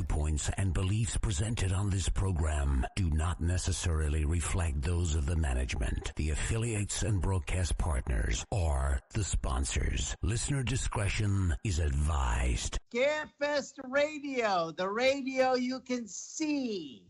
viewpoints and beliefs presented on this program do not necessarily reflect those of the management, the affiliates and broadcast partners, or the sponsors. Listener discretion is advised. Scarefest Radio, the radio you can see.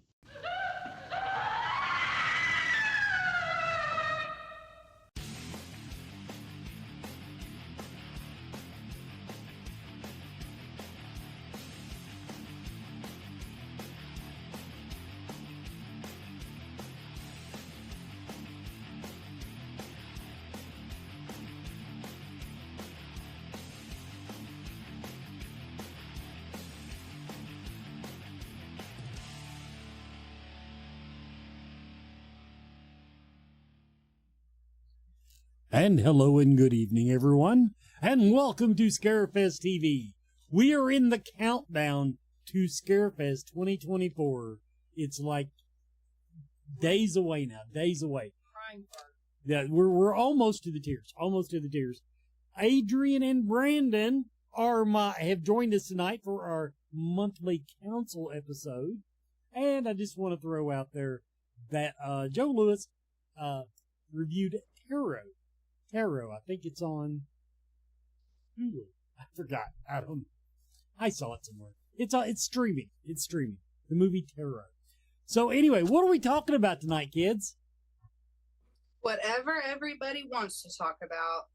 And hello and good evening, everyone, and welcome to Scarefest TV. We are in the countdown to Scarefest 2024. It's like days away now, days away. Yeah, we're almost to the tears, Adrian and Brandon have joined us tonight for our monthly council episode, and I just want to throw out there that Joe Lewis reviewed Tarot. I think it's on Hulu. I forgot. I saw it somewhere. It's streaming. The movie Tarot. So anyway, what are we talking about tonight, kids? Whatever everybody wants to talk about.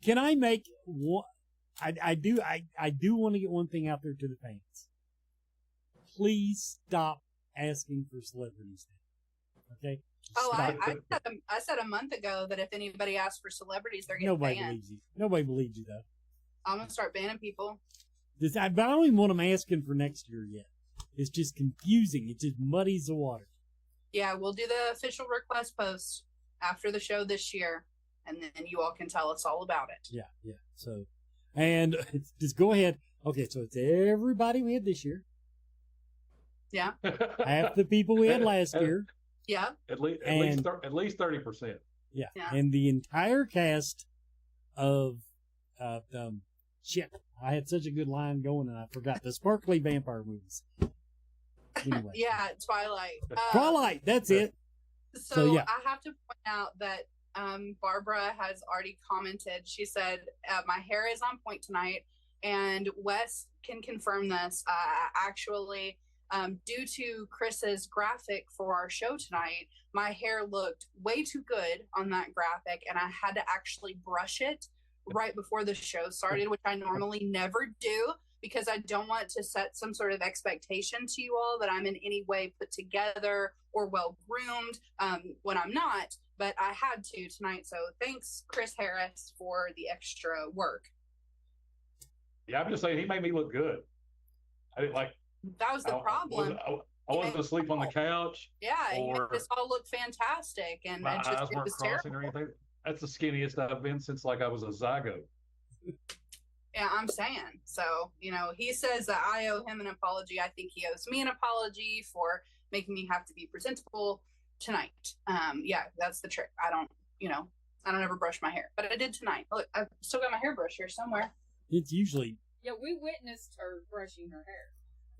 Can I make one? I do want to get one thing out there to the fans. Please stop asking for celebrities. Okay. I said a month ago that if anybody asks for celebrities, they're getting banned. Nobody believes you, though. I'm gonna start banning people. But I don't even want them asking for next year yet. It's just confusing. It just muddies the water. Yeah, we'll do the official request post after the show this year, and then you all can tell us all about it. Yeah. So, and just go ahead. Okay, so it's everybody we had this year. Yeah. Half the people we had last year. Yeah. At least 30%. Yeah. And the entire cast of shit. I had such a good line going and I forgot the sparkly vampire movies. Anyway. Yeah, Twilight. Twilight, that's it. So yeah. I have to point out that Barbara has already commented. She said, my hair is on point tonight, and Wes can confirm this. Actually, due to Chris's graphic for our show tonight, my hair looked way too good on that graphic, and I had to actually brush it right before the show started, which I normally never do because I don't want to set some sort of expectation to you all that I'm in any way put together or well-groomed when I'm not, but I had to tonight. So thanks, Chris Harris, for the extra work. Yeah, I'm just saying he made me look good. I didn't like. That was the problem. I wasn't asleep on the couch. Yeah, you made us all look fantastic, and my eyes weren't was crossing terrible. or anything. That's the skinniest I've been since I was a zygote. Yeah, I'm saying. So, he says that I owe him an apology. I think he owes me an apology for making me have to be presentable tonight. Yeah, that's the trick. I don't ever brush my hair, but I did tonight. Look, I've still got my hairbrush here somewhere. It's usually. Yeah, we witnessed her brushing her hair.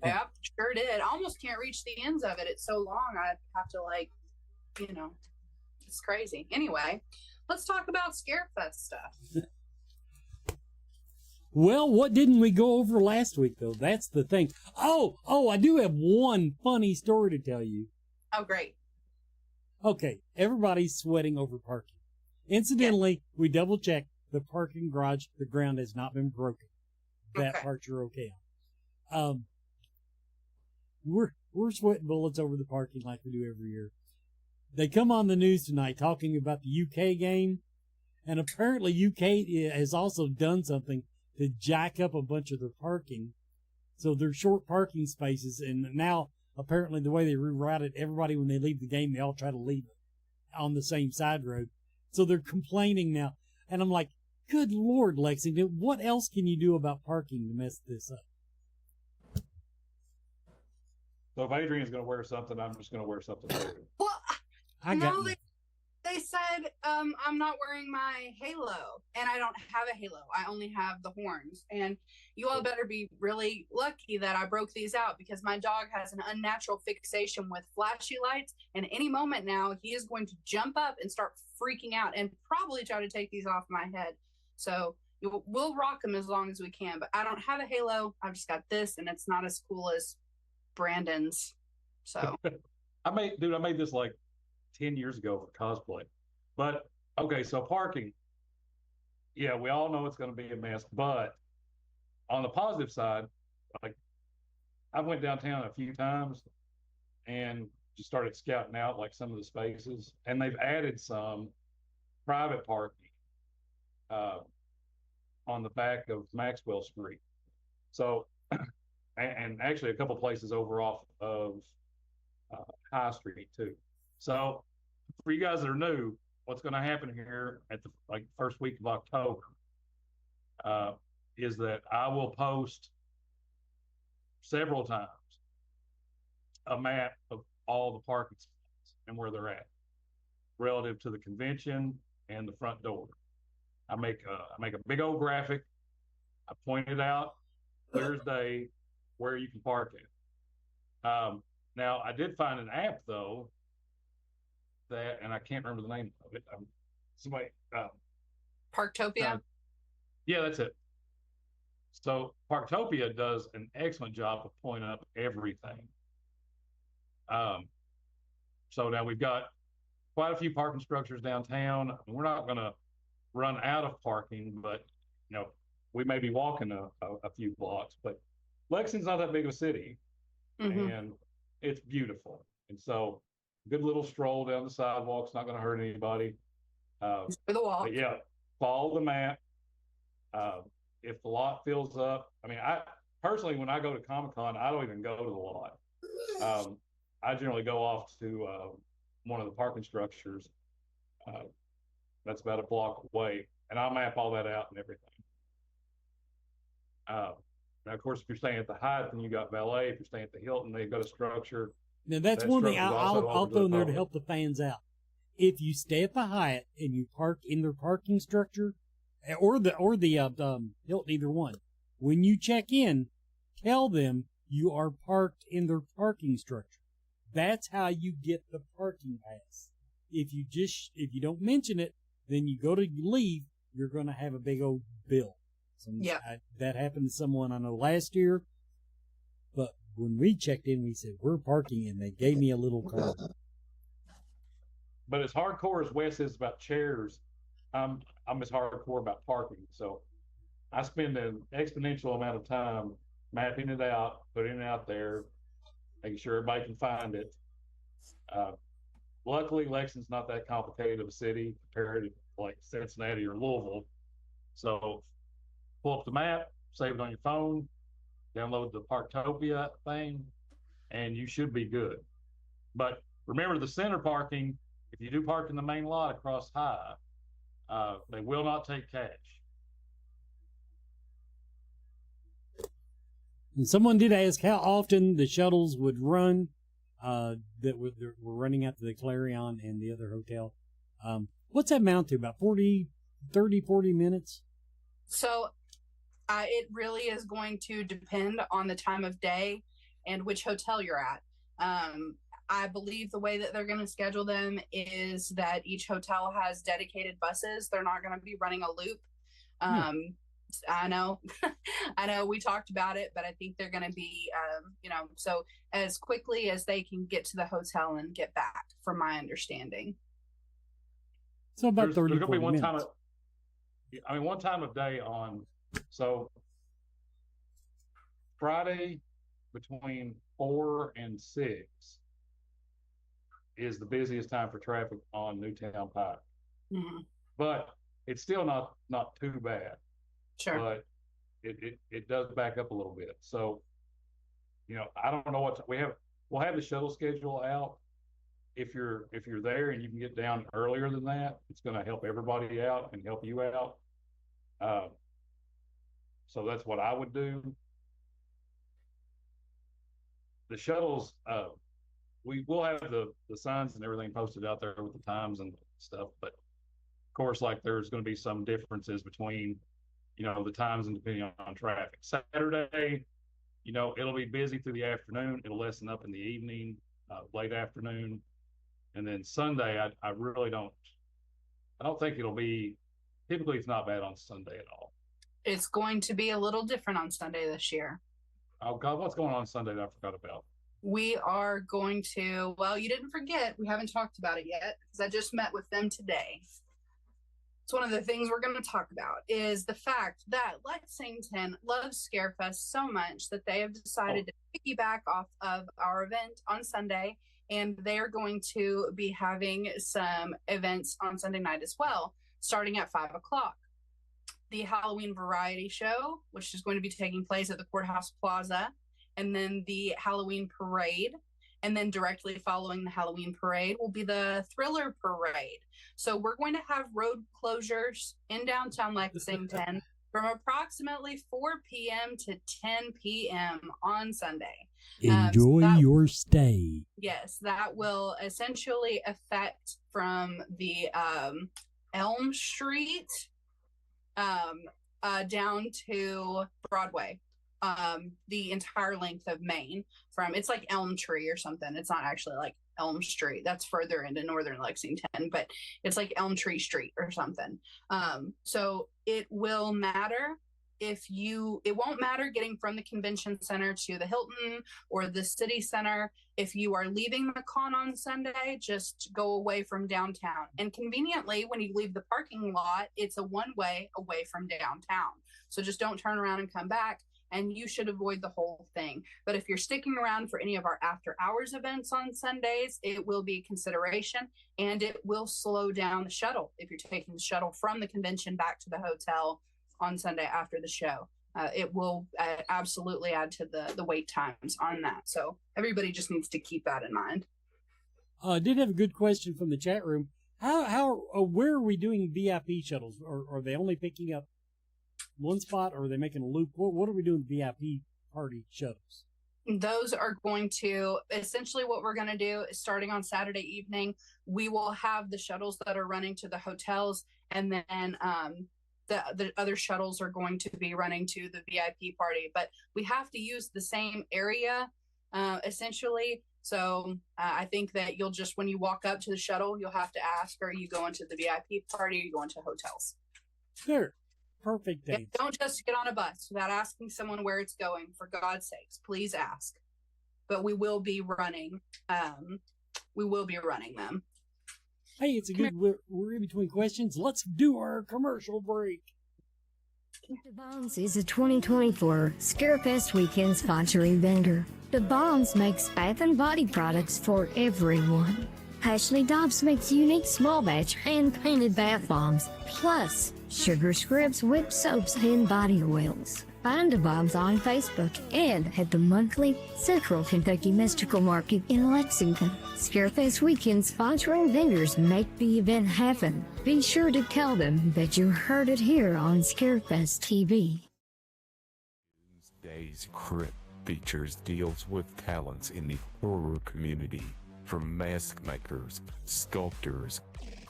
Yeah, sure did. I almost can't reach the ends of it. It's so long. I have to it's crazy. Anyway, let's talk about Scarefest stuff. Well, what didn't we go over last week, though? That's the thing. Oh, I do have one funny story to tell you. Oh, great. Okay, everybody's sweating over parking. Incidentally, we double-checked the parking garage. The ground has not been broken. That part you're okay on. We're sweating bullets over the parking like we do every year. They come on the news tonight talking about the UK game, and apparently UK has also done something to jack up a bunch of their parking. So they're short parking spaces, and now apparently the way they rerouted everybody when they leave the game, they all try to leave on the same side road. So they're complaining now. And I'm like, good Lord, Lexington, what else can you do about parking to mess this up? So if Adrian's going to wear something, I'm just going to wear something. Well, they they said I'm not wearing my halo, and I don't have a halo. I only have the horns. And you all better be really lucky that I broke these out, because my dog has an unnatural fixation with flashy lights. And any moment now, he is going to jump up and start freaking out and probably try to take these off my head. So we'll rock them as long as we can. But I don't have a halo. I've just got this, and it's not as cool as Brandon's. So I made this like 10 years ago for cosplay. But okay, so parking. Yeah, we all know it's going to be a mess, but on the positive side, like I went downtown a few times and just started scouting out like some of the spaces, and they've added some private parking on the back of Maxwell Street. So, and actually a couple places over off of High Street too. So, for you guys that are new, what's going to happen here at the first week of October is that I will post several times a map of all the parking spots and where they're at relative to the convention and the front door. I make a big old graphic. I point it out clear as day where you can park it. Now I did find an app though that, and I can't remember the name of it. Somebody Parktopia. Yeah, that's it. So Parktopia does an excellent job of pointing up everything. So now we've got quite a few parking structures downtown. We're not going to run out of parking, but we may be walking a few blocks. But Lexington's not that big of a city, and it's beautiful. And so, good little stroll down the sidewalk's not going to hurt anybody. For the walk. But yeah, follow the map. If the lot fills up, I mean, I personally, when I go to Comic-Con, I don't even go to the lot. I generally go off to one of the parking structures. That's about a block away, and I'll map all that out and everything. Now, of course, if you're staying at the Hyatt, then you got valet. If you're staying at the Hilton, they've got a structure. Now, that's one thing I'll throw in there to help the fans out. If you stay at the Hyatt and you park in their parking structure, or the Hilton, either one, when you check in, tell them you are parked in their parking structure. That's how you get the parking pass. If you don't mention it, then you go to leave, you're going to have a big old bill. That happened to someone I know last year. But when we checked in, we said, we're parking, and they gave me a little card. But as hardcore as Wes is about chairs, I'm as hardcore about parking. So I spend an exponential amount of time mapping it out, putting it out there, making sure everybody can find it. Luckily, Lexington's not that complicated of a city compared to like Cincinnati or Louisville. So pull up the map, save it on your phone, download the Parktopia thing, and you should be good. But remember, the center parking, if you do park in the main lot across High, they will not take cash. And someone did ask how often the shuttles would run that were running out to the Clarion and the other hotel. What's that amount to? About 40 minutes? So it really is going to depend on the time of day and which hotel you're at. I believe the way that they're going to schedule them is that each hotel has dedicated buses. They're not going to be running a loop. I know we talked about it, but I think they're going to be, so as quickly as they can get to the hotel and get back, from my understanding. So about there's 30 going to be one minutes. one time of day on, so Friday between 4 and 6 is the busiest time for traffic on Newtown Pike. But it's still not too bad. Sure. But it does back up a little bit. So, I don't know what we'll have the shuttle schedule out. If you're there and you can get down earlier than that, it's going to help everybody out and help you out. So that's what I would do. The shuttles, we will have the signs and everything posted out there with the times and stuff. But of course, like there's going to be some differences between, the times and depending on traffic. Saturday, it'll be busy through the afternoon. It'll lessen up in the evening, late afternoon. And then Sunday, I really I don't think it'll be, typically it's not bad on Sunday at all. It's going to be a little different on Sunday this year. Oh God, what's going on Sunday that I forgot about? We are going to, well, you didn't forget, we haven't talked about it yet because I just met with them today. It's one of the things we're going to talk about is the fact that Lexington loves Scarefest so much that they have decided to piggyback off of our event on Sunday, and they are going to be having some events on Sunday night as well, starting at 5 o'clock. The Halloween Variety Show, which is going to be taking place at the Courthouse Plaza, and then the Halloween Parade. And then directly following the Halloween Parade will be the Thriller Parade. So we're going to have road closures in downtown Lexington from approximately 4 p.m. to 10 p.m. on Sunday. Enjoy your stay. Yes, that will essentially affect from the Elm Street down to Broadway. The entire length of Maine it's like Elm Tree or something. It's not actually like Elm Street. That's further into northern Lexington, but it's like Elm Tree Street or something. So it will matter it won't matter getting from the convention center to the Hilton or the city center. If you are leaving the con on Sunday, just go away from downtown. And conveniently, when you leave the parking lot, it's a one-way away from downtown. So just don't turn around and come back, and you should avoid the whole thing. But if you're sticking around for any of our after hours events on Sundays, it will be a consideration, and it will slow down the shuttle if you're taking the shuttle from the convention back to the hotel on Sunday after the show. It will absolutely add to the wait times on that. So everybody just needs to keep that in mind. I did have a good question from the chat room. Where are we doing VIP shuttles? Or are they only picking up one spot, or are they making a loop? What are we doing with VIP party shuttles? Those are going to, essentially what we're going to do is starting on Saturday evening, we will have the shuttles that are running to the hotels, and then the other shuttles are going to be running to the VIP party. But we have to use the same area, essentially. So I think that you'll just, when you walk up to the shuttle, you'll have to ask, are you going to the VIP party, or are you going to hotels? Sure. Perfect dates. Yeah, don't just get on a bus without asking someone where it's going. For God's sakes, please ask. But we will be running. We will be running them. Hey, it's a good. We're in between questions. Let's do our commercial break. The Bombs is a 2024 Scarefest weekend sponsoring vendor. The Bombs makes bath and body products for everyone. Ashley Dobbs makes unique small batch hand-painted bath bombs, plus sugar scrubs, whip soaps, and body oils. Find the Bombs on Facebook and at the monthly Central Kentucky Mystical Market in Lexington. Scarefest weekend sponsoring vendors make the event happen. Be sure to tell them that you heard it here on Scarefest TV. Tuesday's Crypt features deals with talents in the horror community, from mask makers, sculptors,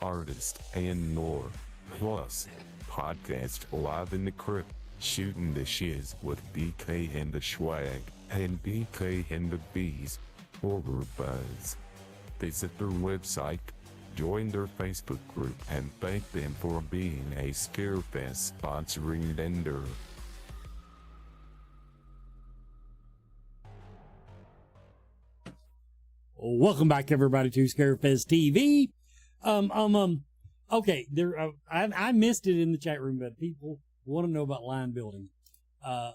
artists, and more. Plus, podcast Live in the Crypt, shooting the shiz with BK and the Swag, and BK and the Bees, Horror Buzz. Visit their website, join their Facebook group, and thank them for being a Scarefest sponsoring vendor. Welcome back, everybody, to Scarefest TV. Okay, I missed it in the chat room, but people want to know about line building.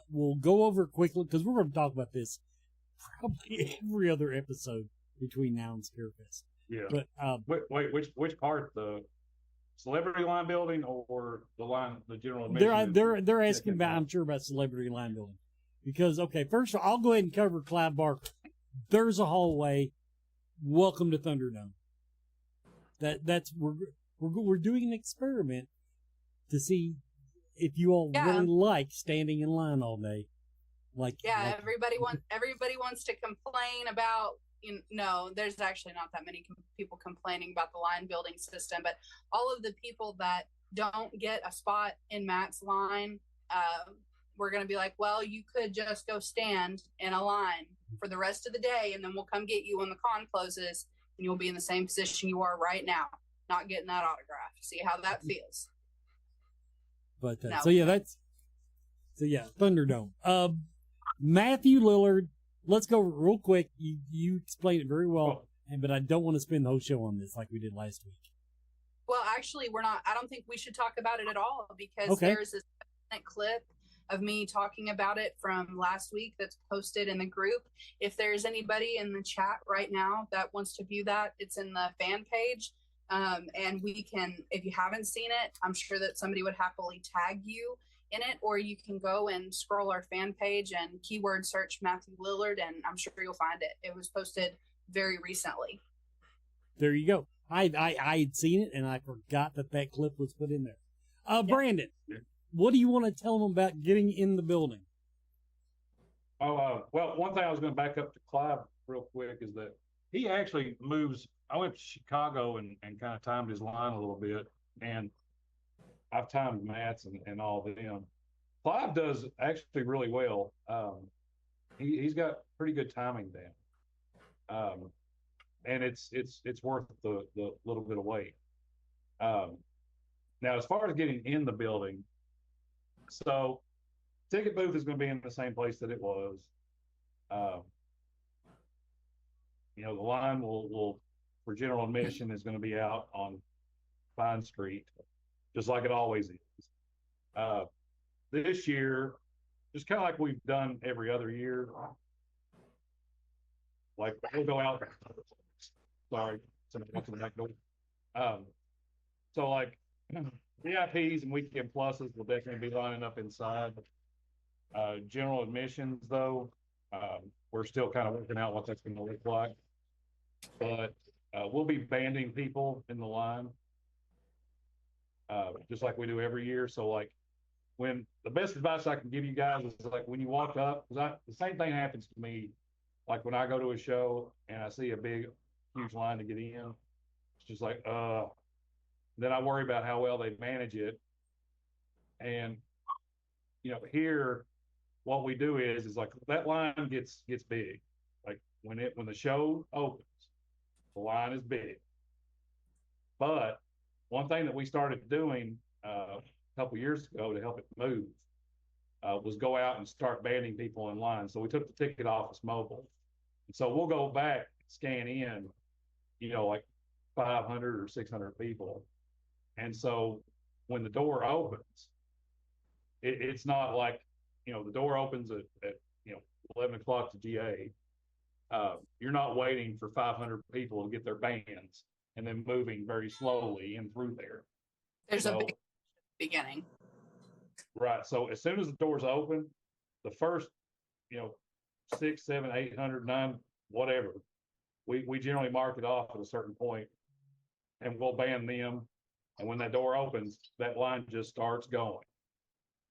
We'll go over it quickly because we're going to talk about this probably every other episode between now and Scarefest. Yeah. But wait, which part? The celebrity line building or the general admission? They're asking about, I'm sure, about celebrity line building, because first of all, I'll go ahead and cover Clive Barker. There's a hallway. Welcome to Thunderdome. We're doing an experiment to if you all really like standing in line all day. Everybody wants to complain about no, there's actually not that many people complaining about the line building system, but all of the people that don't get a spot in Matt's line, we're going to be like, well, you could just go stand in a line for the rest of the day, and then we'll come get you when the con closes, and you'll be in the same position you are right now, not getting that autograph. See how that feels. But No. so yeah, Thunderdome. Matthew Lillard. Let's go real quick. You explained it very well, but I don't want to spend the whole show on this like we did last week. Well, actually, we're not. I don't think we should talk about it at all because there's this clip of me talking about it from last week that's posted in the group. If there's anybody in the chat right now that wants to view that, it's in the fan page. And we can, if you haven't seen it, I'm sure that somebody would happily tag you in it, or you can go and scroll our fan page and keyword search Matthew Lillard, and I'm sure you'll find it. It was posted very recently. There you go. I had seen it, and I forgot that clip was put in there. Brandon, what do you want to tell them about getting in the building? Well, one thing I was going to back up to Clive real quick is that he actually moves. I went to Chicago and kind of timed his line a little bit, and I've timed Matt's and all of them. Clive does actually really well. He's got pretty good timing down. And it's worth the little bit of wait. Now, as far as getting in the building, so ticket booth is going to be in the same place that it was. The line will for general admission is going to be out on Vine Street, just like it always is. This year, just kind of like we've done every other year, like we'll go out. Sorry, somebody went to the back door. So like VIPs and weekend pluses will definitely be lining up inside. General admissions, though, we're still kind of working out what that's going to look like. But we'll be banding people in the line, just like we do every year. So like, when the best advice I can give you guys is like when you walk up, because the same thing happens to me. Like when I go to a show and I see a big, huge line to get in, it's just like, then I worry about how well they manage it. And, here, what we do is like that line gets big. Like when the show opens, the line is big. But one thing that we started doing a couple years ago to help it move was go out and start banding people in line. So we took the ticket office mobile. And so we'll go back, scan in, like 500 or 600 people. And so when the door opens, it's not like, the door opens at 11 o'clock to GA. You're not waiting for 500 people to get their bands and then moving very slowly in through there. There's a big beginning. Right. So as soon as the doors open, the first, 6, 7, 800, 9, whatever, we generally mark it off at a certain point and we'll ban them. And when that door opens, that line just starts going.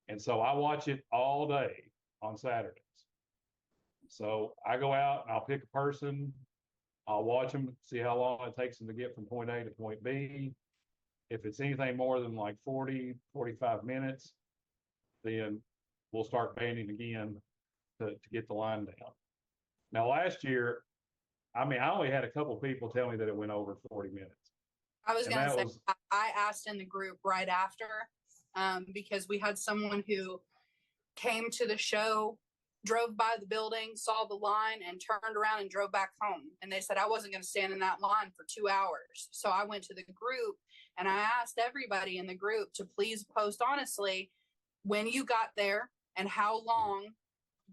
And so I watch it all day on Saturdays. So I go out and I'll pick a person. I'll watch them, see how long it takes them to get from point A to point B. If it's anything more than like 40, 45 minutes, then we'll start banding again to get the line down. Now, last year, I only had a couple people tell me that it went over 40 minutes. I was going to say, I asked in the group right after, because we had someone who came to the show, drove by the building, saw the line, and turned around and drove back home. And they said, I wasn't going to stand in that line for 2 hours. So I went to the group and I asked everybody in the group to please post honestly when you got there and how long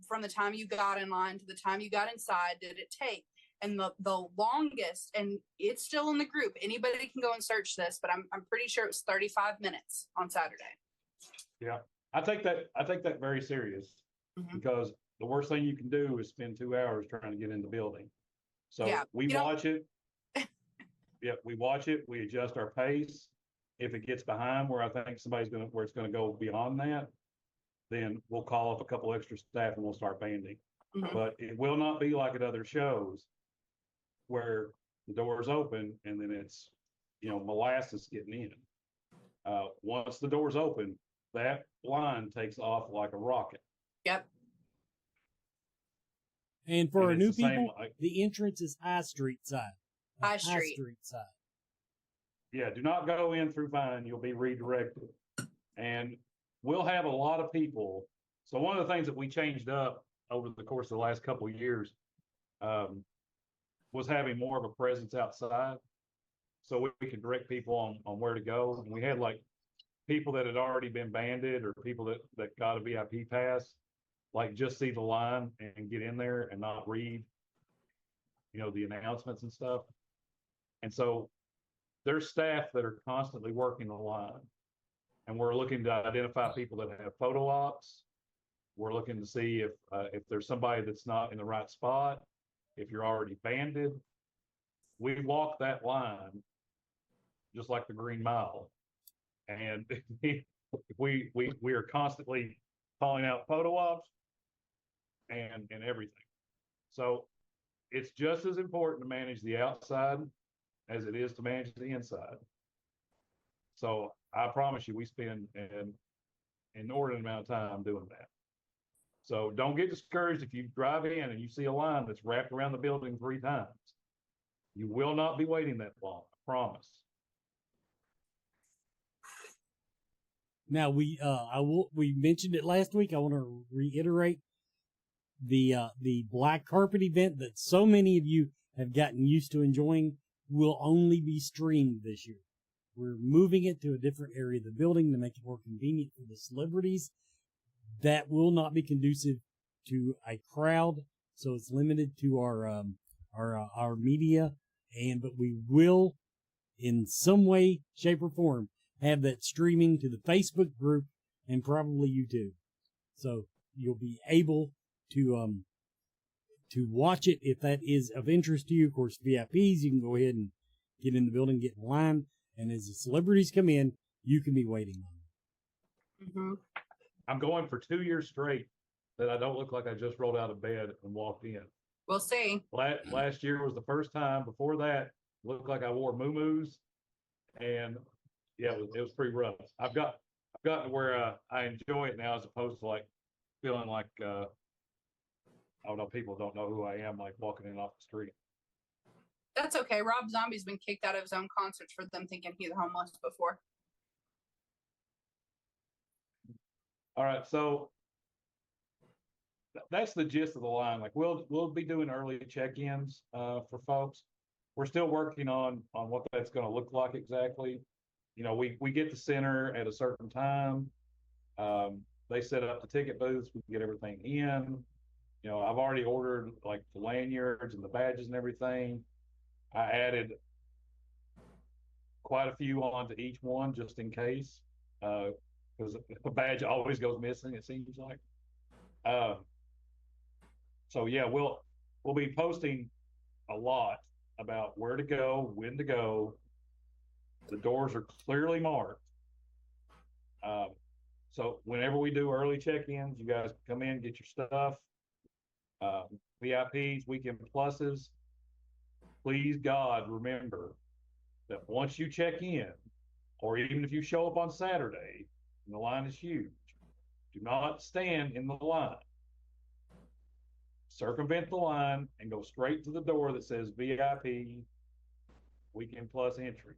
from the time you got in line to the time you got inside did it take. And the longest, and it's still in the group, anybody can go and search this, but I'm pretty sure it was 35 minutes on Saturday. Yeah, I take that very serious, because the worst thing you can do is spend 2 hours trying to get in the building. So we watch it. Yeah, we watch it. We adjust our pace. If it gets behind where I think where it's going to go beyond that, then we'll call up a couple extra staff and we'll start banding. But it will not be like at other shows where the doors open and then it's, molasses getting in. Once the doors open, that line takes off like a rocket. Yep. And for our new it's the same, people, the entrance is High Street side. High Street side. Yeah, do not go in through Vine. You'll be redirected. And we'll have a lot of people. So one of the things that we changed up over the course of the last couple of years was having more of a presence outside. So we could direct people on where to go. And we had like people that had already been banded or people that got a VIP pass, like just see the line and get in there and not read, the announcements and stuff. And so there's staff that are constantly working the line. And we're looking to identify people that have photo ops. We're looking to see if there's somebody that's not in the right spot, if you're already banded. We walk that line just like the Green Mile. And we are constantly calling out photo ops and everything. So it's just as important to manage the outside as it is to manage the inside. So I promise you, we spend an inordinate amount of time doing that. So don't get discouraged if you drive in and you see a line that's wrapped around the building 3 times. You will not be waiting that long, I promise. Now we mentioned it last week. I want to reiterate the black carpet event that so many of you have gotten used to enjoying will only be streamed this year. We're moving it to a different area of the building to make it more convenient for the celebrities. That will not be conducive to a crowd, so it's limited to our media. But we will, in some way, shape, or form, have that streaming to the Facebook group and probably YouTube. So you'll be able to watch it if that is of interest to you. Of course, VIPs, you can go ahead and get in the building, get in line, and as the celebrities come in, you can be waiting on them. Mm-hmm. I'm going for 2 years straight that I don't look like I just rolled out of bed and walked in. We'll see. Last year was the first time. Before that, looked like I wore muumuus, and yeah, it was pretty rough. I've gotten to where I enjoy it now, as opposed to like feeling like I don't know, people don't know who I am, like walking in off the street. That's okay. Rob Zombie's been kicked out of his own concerts for them thinking he's homeless before. All right, so that's the gist of the line. Like we'll be doing early check-ins for folks. We're still working on what that's going to look like exactly. We get the center at a certain time. They set up the ticket booths. We can get everything in. I've already ordered like the lanyards and the badges and everything. I added quite a few onto each one just in case, because a badge always goes missing, it seems like. So yeah, we'll be posting a lot about where to go, when to go. The doors are clearly marked. So whenever we do early check-ins, you guys come in, get your stuff. VIPs, weekend pluses. Please, God, remember that once you check in, or even if you show up on Saturday and the line is huge, do not stand in the line. Circumvent the line and go straight to the door that says VIP Weekend Plus entry.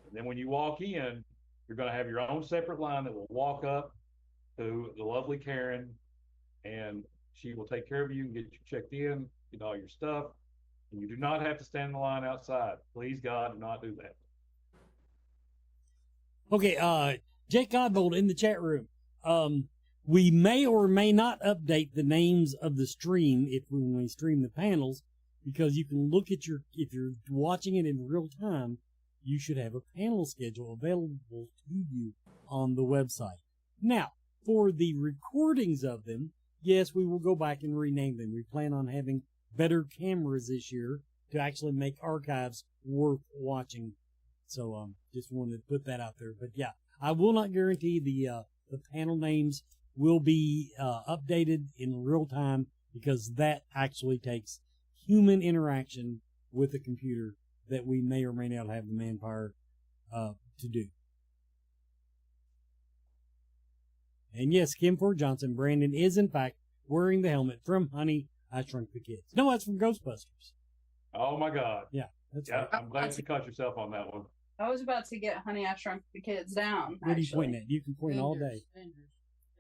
And then when you walk in, you're going to have your own separate line that will walk up to the lovely Karen, and she will take care of you and get you checked in, get all your stuff. And you do not have to stand in the line outside. Please, God, do not do that. Okay, Jake Godbold in the chat room. We may or may not update the names of the stream when we stream the panels, because you can look at if you're watching it in real time, you should have a panel schedule available to you on the website. Now, for the recordings of them, yes, we will go back and rename them. We plan on having better cameras this year to actually make archives worth watching. So, just wanted to put that out there. But yeah, I will not guarantee the panel names will be updated in real time, because that actually takes human interaction with a computer that we may or may not have the manpower to do. And yes, Kim Ford Johnson, Brandon is in fact wearing the helmet from Honey, I Shrunk the Kids. No, that's from Ghostbusters. Oh my God. Yeah, that's Yeah, right. I'm glad you caught yourself on that one. I was about to get Honey, I Shrunk the Kids down. What are you pointing at? You can point all day.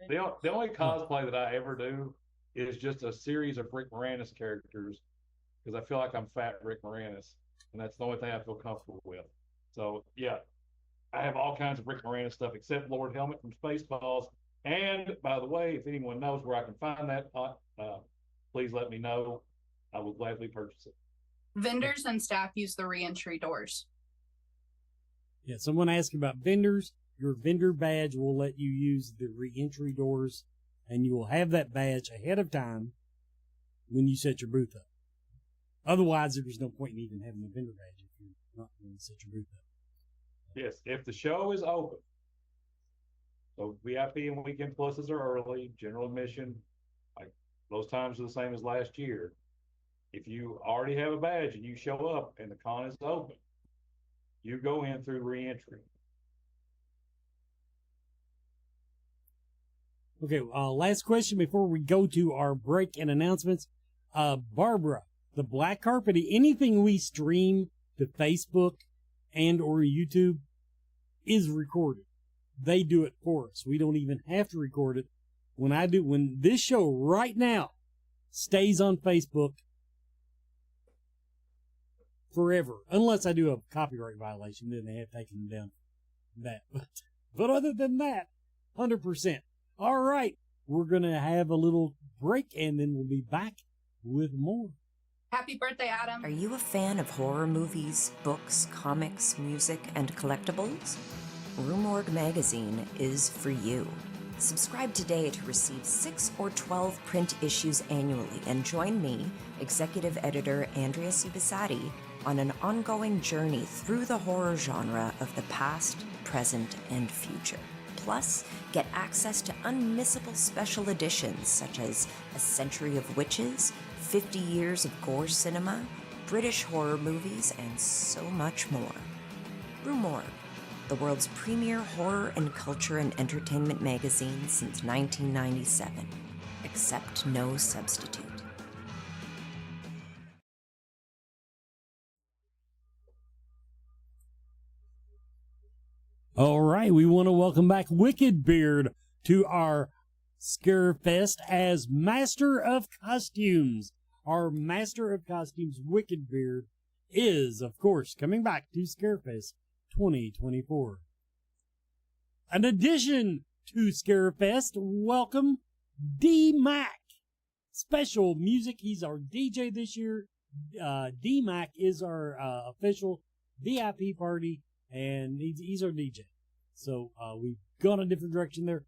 The only cosplay that I ever do is just a series of Rick Moranis characters, because I feel like I'm fat Rick Moranis, and that's the only thing I feel comfortable with. So yeah, I have all kinds of Rick Moranis stuff except Lord Helmet from Spaceballs. And by the way, if anyone knows where I can find that, please let me know. I will gladly purchase it. Vendors and staff use the re-entry doors. Yeah, someone asked about vendors. Your vendor badge will let you use the re-entry doors, and you will have that badge ahead of time when you set your booth up. Otherwise, there's no point in even having a vendor badge if you're not going to set your booth up. Yes, if the show is open, so VIP and weekend pluses are early, general admission, like those times are the same as last year. If you already have a badge and you show up and the con is open, you go in through re-entry. Okay, last question before we go to our break and announcements. Barbara, the black carpet, anything we stream to Facebook and or YouTube is recorded. They do it for us. We don't even have to record it. When this show right now stays on Facebook forever, unless I do a copyright violation, then they have taken down that. But other than that, 100%. All right, we're going to have a little break, and then we'll be back with more. Happy birthday, Adam. Are you a fan of horror movies, books, comics, music, and collectibles? Room Org magazine is for you. Subscribe today to receive 6 or 12 print issues annually and join me, executive editor Andrea Subisati, on an ongoing journey through the horror genre of the past, present, and future. Plus, get access to unmissable special editions such as A Century of Witches, 50 Years of Gore Cinema, British horror movies, and so much more. Room Org, the world's premier horror and culture and entertainment magazine since 1997. Accept no substitute. All right, we want to welcome back Wicked Beard to our Scarefest as Master of Costumes. Our Master of Costumes, Wicked Beard, is, of course, coming back to Scarefest 2024. In addition to Scarefest, welcome D-Mac. Special music. He's our DJ this year. D-Mac is our official VIP party, and he's our DJ. So we've gone a different direction there.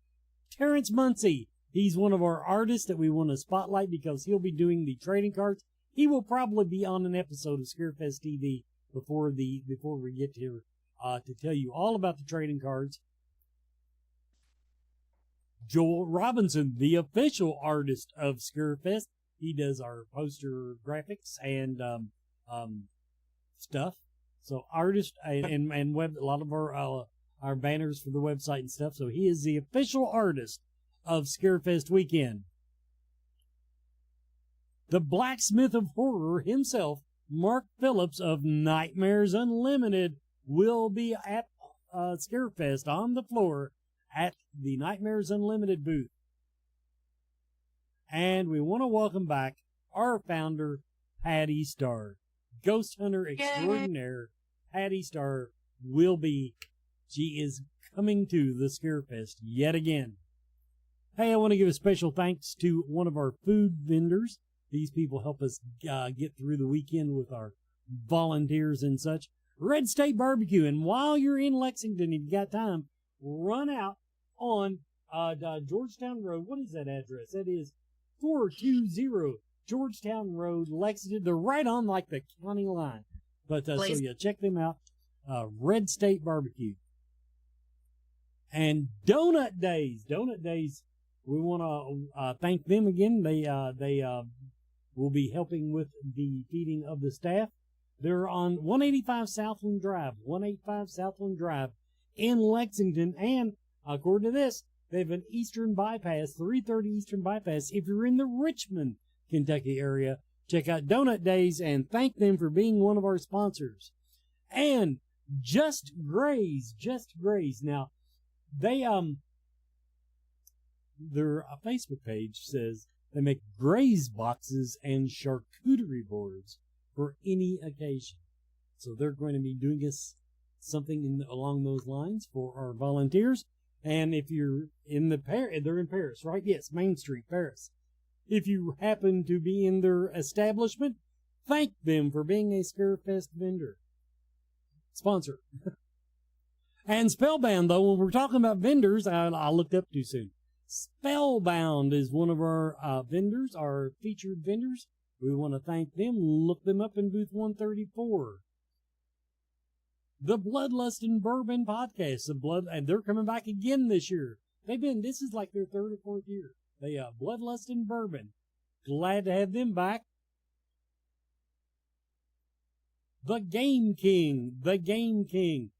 Terrence Muncie. He's one of our artists that we want to spotlight because he'll be doing the trading cards. He will probably be on an episode of Scarefest TV before we get here to tell you all about the trading cards. Joel Robinson, the official artist of Scarefest. He does our poster graphics and stuff. So artist and web, a lot of our banners for the website and stuff. So he is the official artist of Scarefest weekend. The blacksmith of horror himself, Mark Phillips of Nightmares Unlimited, will be at Scarefest on the floor at the Nightmares Unlimited booth. And we want to welcome back our founder, Patty Starr. Ghost Hunter extraordinaire, Patty Starr she is coming to the Scarefest yet again. Hey, I want to give a special thanks to one of our food vendors. These people help us get through the weekend with our volunteers and such. Red State Barbecue. And while you're in Lexington, if you got time, run out on Georgetown Road. What is that address? That is 420 Georgetown Road, Lexington. They're right on like the county line. But so yeah, check them out. Red State Barbecue. And Donut Days. We want to thank them again. They will be helping with the feeding of the staff. They're on 185 Southland Drive, 185 Southland Drive in Lexington. And according to this, they have an Eastern Bypass, 330 Eastern Bypass. If you're in the Richmond, Kentucky area, check out Donut Days and thank them for being one of our sponsors. And Just Graze. Now, they, their Facebook page says they make graze boxes and charcuterie boards for any occasion. So they're going to be doing us something along those lines for our volunteers. And if you're in they're in Paris, right? Yes, Main Street, Paris. If you happen to be in their establishment, thank them for being a Scarefest vendor. Sponsor. And Spellbound, though, when we're talking about vendors, I looked up too soon. Spellbound is one of our vendors, our featured vendors. We want to thank them. Look them up in booth 134. The Bloodlust and Bourbon podcast, and they're coming back again this year. This is like their third or fourth year. They Bloodlust and Bourbon. Glad to have them back. The Game King,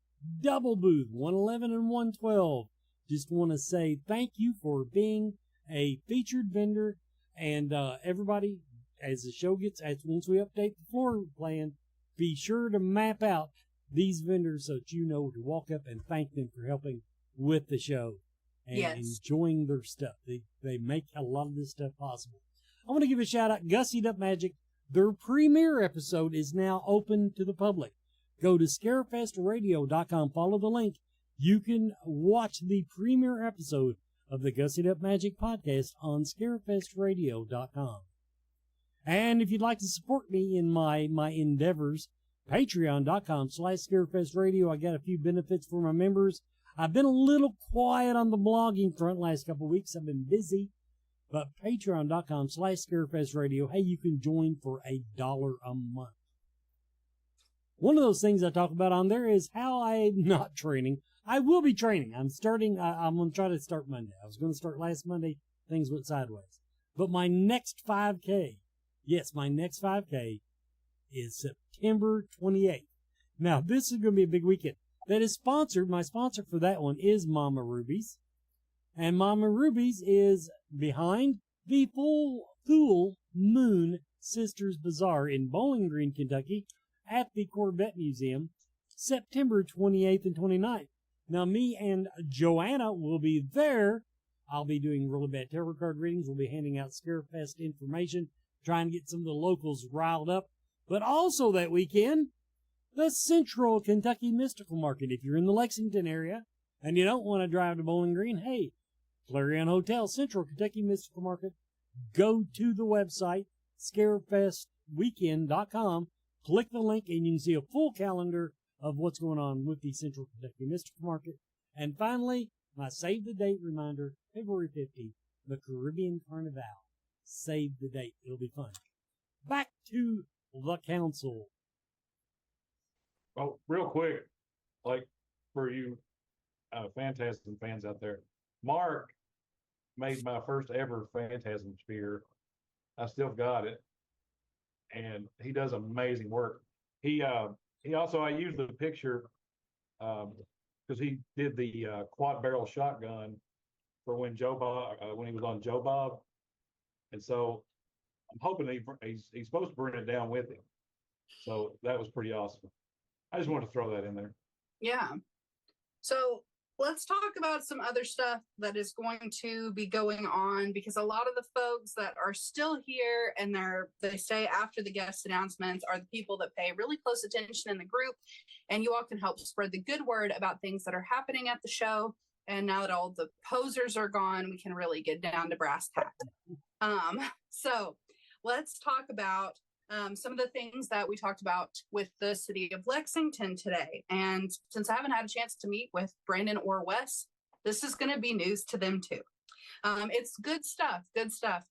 double booth 111 and 112. Just want to say thank you for being a featured vendor, and everybody, as the show once we update the floor plan, be sure to map out these vendors so that you know to walk up and thank them for helping with the show and enjoying their stuff. They make a lot of this stuff possible. I want to give a shout out, Gussied Up Magic. Their premiere episode is now open to the public. Go to scarefestradio.com, follow the link. You can watch the premiere episode of the Gussied Up Magic podcast on scarefestradio.com. And if you'd like to support me in my endeavors, patreon.com/scarefestradio. I got a few benefits for my members. I've been a little quiet on the blogging front last couple of weeks. I've been busy. But patreon.com/scarefestradio. Hey, you can join for $1 a month. One of those things I talk about on there is how I'm not training. I will be training. I'm going to try to start Monday. I was going to start last Monday. Things went sideways. But my next 5K, my next 5K is September 28th. Now, this is going to be a big weekend. That is sponsored. My sponsor for that one is Mama Ruby's. And Mama Ruby's is behind the Full Moon Sisters Bazaar in Bowling Green, Kentucky, at the Corvette Museum, September 28th and 29th. Now, me and Joanna will be there. I'll be doing really bad tarot card readings. We'll be handing out Scarefest information, trying to get some of the locals riled up. But also that weekend, the Central Kentucky Mystical Market. If you're in the Lexington area and you don't want to drive to Bowling Green, hey, Clarion Hotel, Central Kentucky Mystical Market. Go to the website, scarefestweekend.com. Click the link and you can see a full calendar of what's going on with the Central Kentucky Mystical Market. And finally, my save the date reminder, February 15th, the Caribbean Carnival. Save the date. It'll be fun. Back to the council. Oh, real quick, like for you Phantasm fans out there, Mark made my first ever Phantasm sphere. I still got it, and he does amazing work. He also, I used the picture because he did the quad barrel shotgun for when Joe Bob when he was on Joe Bob, and so I'm hoping he's supposed to bring it down with him. So that was pretty awesome. I just wanted to throw that in there. Yeah. So let's talk about some other stuff that is going to be going on, because a lot of the folks that are still here and they stay after the guest announcements are the people that pay really close attention in the group, and you all can help spread the good word about things that are happening at the show. And now that all the posers are gone, we can really get down to brass tacks. So let's talk about some of the things that we talked about with the city of Lexington today. And since I haven't had a chance to meet with Brandon or Wes, this is going to be news to them too. It's good stuff, good stuff.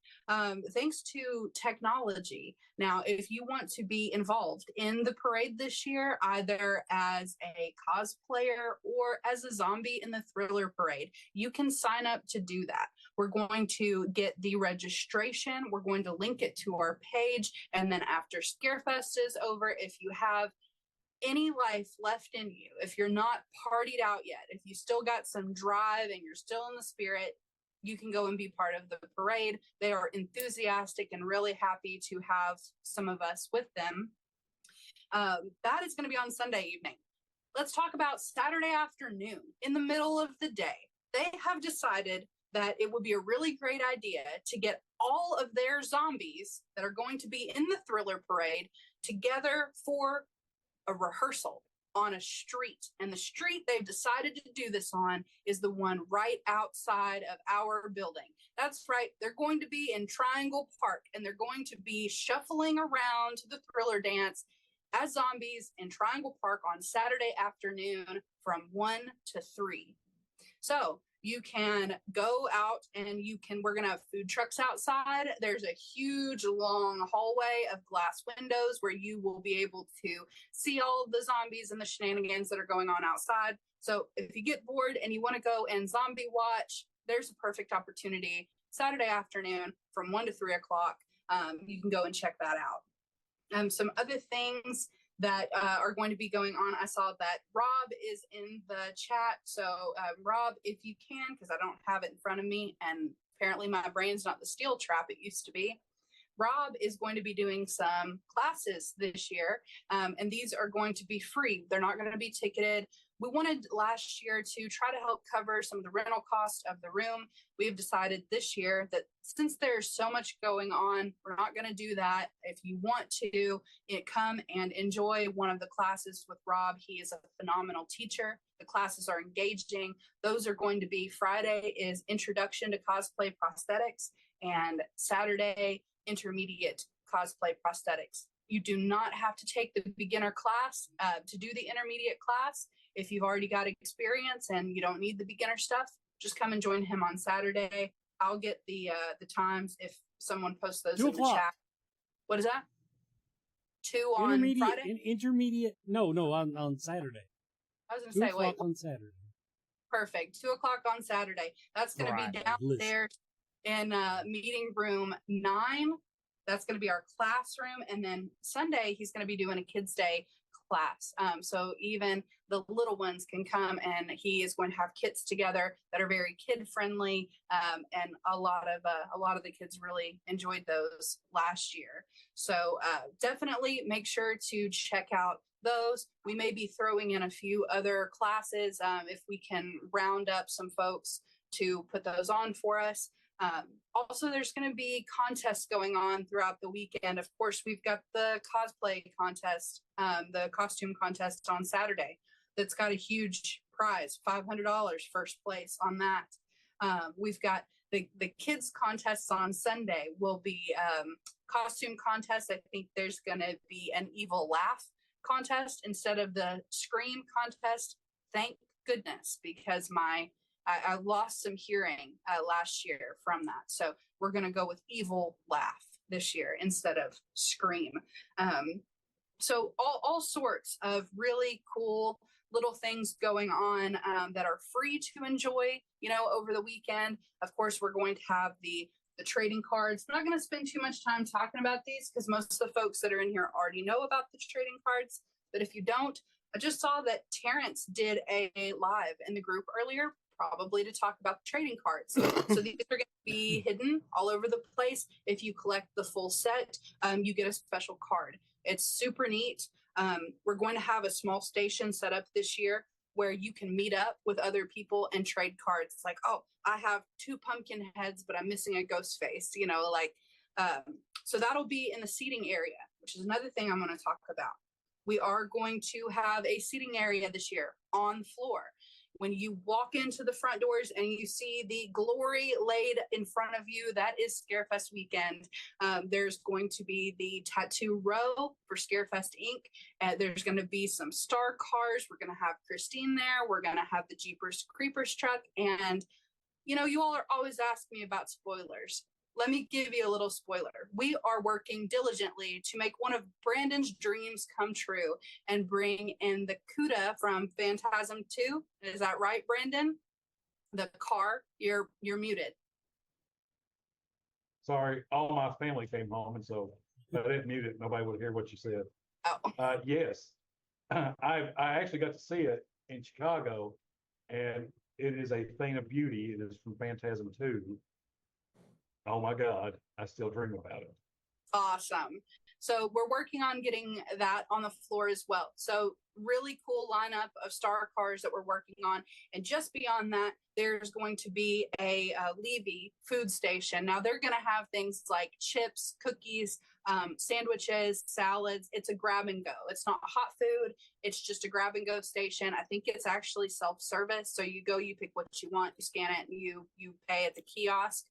Thanks to technology. Now, if you want to be involved in the parade this year, either as a cosplayer or as a zombie in the Thriller Parade, you can sign up to do that. We're going to get the registration. We're going to link it to our page. And then after Scarefest is over, if you have any life left in you, if you're not partied out yet, if you still got some drive and you're still in the spirit, you can go and be part of the parade. They are enthusiastic and really happy to have some of us with them. That is going to be on Sunday evening. Let's talk about Saturday afternoon in the middle of the day. They have decided that it would be a really great idea to get all of their zombies that are going to be in the Thriller Parade together for a rehearsal on a street. And the street they've decided to do this on is the one right outside of our building. That's right. They're going to be in Triangle Park, and they're going to be shuffling around to the Thriller dance as zombies in Triangle Park on Saturday afternoon from 1 to 3. So you can go out and we're going to have food trucks outside. There's a huge long hallway of glass windows where you will be able to see all of the zombies and the shenanigans that are going on outside. So if you get bored and you want to go and zombie watch, there's a perfect opportunity Saturday afternoon from 1 to 3 o'clock. You can go and check that out. Some other things that are going to be going on. I saw that Rob is in the chat. So Rob, if you can, because I don't have it in front of me, and apparently my brain's not the steel trap it used to be. Rob is going to be doing some classes this year, and these are going to be free. They're not going to be ticketed. We wanted last year to try to help cover some of the rental cost of the room. We've decided this year that since there's so much going on, we're not going to do that. If you want to come and enjoy one of the classes with Rob, he is a phenomenal teacher. The classes are engaging. Those are going to be Friday is Introduction to Cosplay Prosthetics, and Saturday, Intermediate Cosplay Prosthetics. You do not have to take the beginner class to do the intermediate class. If you've already got experience and you don't need the beginner stuff, just come and join him on Saturday. I'll get the times if someone posts those in the chat. What is that? 2 on Friday? Intermediate? No, on Saturday. I was going to say, wait. 2 o'clock on Saturday. Perfect. 2 o'clock on Saturday. That's going to be downstairs in meeting room 9. That's going to be our classroom. And then Sunday, he's going to be doing a Kids Day class. So even the little ones can come, and he is going to have kits together that are very kid friendly. And a lot of the kids really enjoyed those last year. So definitely make sure to check out those. We may be throwing in a few other classes if we can round up some folks to put those on for us. Also, there's going to be contests going on throughout the weekend. Of course, we've got the cosplay contest, the costume contest on Saturday. That's got a huge prize, $500 first place on that. We've got the kids contests on Sunday will be costume contests. I think there's going to be an evil laugh contest instead of the scream contest. Thank goodness, because I lost some hearing last year from that. So we're going to go with evil laugh this year instead of scream. So all sorts of really cool little things going on that are free to enjoy, over the weekend. Of course, we're going to have the trading cards. I'm not going to spend too much time talking about these because most of the folks that are in here already know about the trading cards. But if you don't, I just saw that Terrence did a live in the group earlier, probably to talk about the trading cards. So these are going to be hidden all over the place. If you collect the full set, you get a special card. It's super neat. We're going to have a small station set up this year where you can meet up with other people and trade cards. It's like, oh, I have 2 pumpkin heads, but I'm missing a ghost face, so that'll be in the seating area, which is another thing I'm going to talk about. We are going to have a seating area this year on the floor. When you walk into the front doors and you see the glory laid in front of you, that is Scarefest weekend. There's going to be the tattoo row for Scarefest Inc. There's going to be some star cars. We're going to have Christine there. We're going to have the Jeepers Creepers truck. And you all are always asking me about spoilers. Let me give you a little spoiler. We are working diligently to make one of Brandon's dreams come true and bring in the CUDA from Phantasm 2. Is that right, Brandon? The car, you're muted. Sorry, all my family came home, and so I didn't mute it. Nobody would hear what you said. Oh. Yes, I actually got to see it in Chicago, and it is a thing of beauty. It is from Phantasm 2. Oh my God, I still dream about it. Awesome. So we're working on getting that on the floor as well. So really cool lineup of star cars that we're working on. And just beyond that, there's going to be a Levy food station. Now they're going to have things like chips, cookies, sandwiches, salads. It's a grab and go. It's not hot food. It's just a grab and go station. I think it's actually self-service. So you go, you pick what you want, you scan it, and you pay at the kiosk.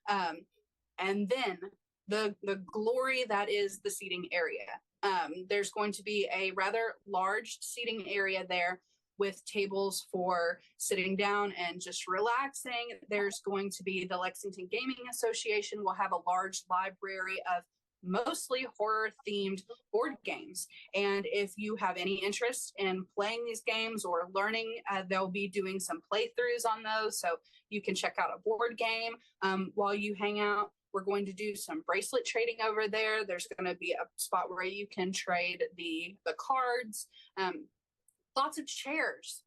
And then the glory that is the seating area. There's going to be a rather large seating area there with tables for sitting down and just relaxing. There's going to be the Lexington Gaming Association will have a large library of mostly horror themed board games. And if you have any interest in playing these games or learning, they'll be doing some playthroughs on those. So you can check out a board game while you hang out. We're going to do some bracelet trading over there. There's going to be a spot where you can trade the cards. Lots of chairs.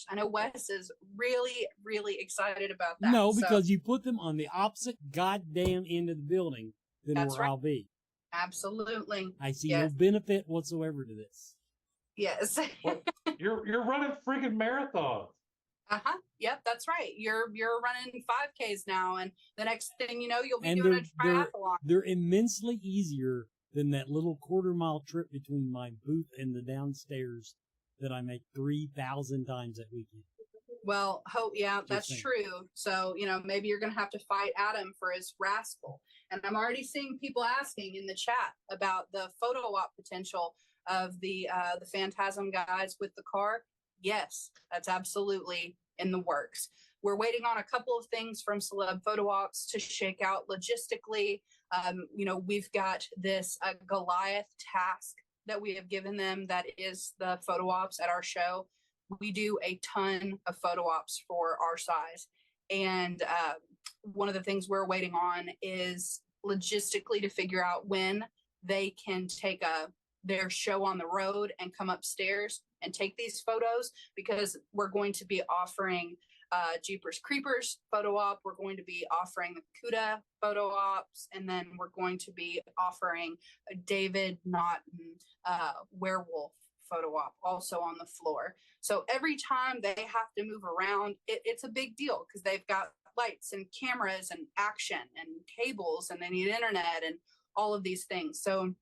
I know Wes is really, really excited about that. No, because you put them on the opposite goddamn end of the building than That's where right. I'll be. Absolutely. I see no benefit whatsoever to this. Yes. Well, you're running freaking marathons. Yep, that's right. You're running 5Ks now, and the next thing you know, you'll be doing a triathlon. They're immensely easier than that little quarter-mile trip between my booth and the downstairs that I make 3,000 times that weekend. Well, that's true. So, maybe you're going to have to fight Adam for his rascal. And I'm already seeing people asking in the chat about the photo op potential of the Phantasm guys with the car. Yes, that's absolutely in the works. We're waiting on a couple of things from Celeb Photo Ops to shake out logistically. We've got this Goliath task that we have given them that is the photo ops at our show. We do a ton of photo ops for our size. And one of the things we're waiting on is logistically to figure out when they can take their show on the road and come upstairs and take these photos, because we're going to be offering Jeepers Creepers photo op. We're going to be offering the CUDA photo ops, and then we're going to be offering a David Naughton werewolf photo op also on the floor. So every time they have to move around, it's a big deal because they've got lights and cameras and action and cables, and they need internet and all of these things. So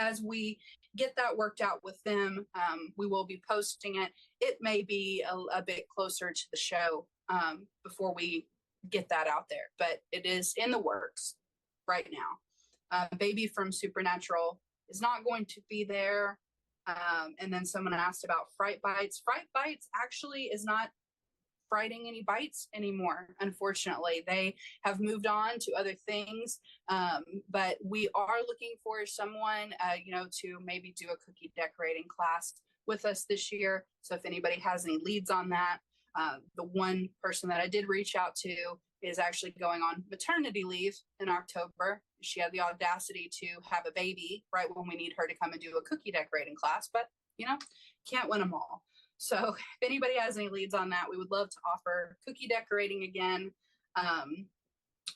as we get that worked out with them, we will be posting it. It may be a bit closer to the show before we get that out there, but it is in the works right now. Baby from Supernatural is not going to be there. And then someone asked about Fright Bites. Fright Bites actually is not frighting any bites anymore, unfortunately. They have moved on to other things, but we are looking for someone to maybe do a cookie decorating class with us this year. So if anybody has any leads on that, the one person that I did reach out to is actually going on maternity leave in October. She had the audacity to have a baby right when we need her to come and do a cookie decorating class, but can't win them all. So if anybody has any leads on that, we would love to offer cookie decorating again.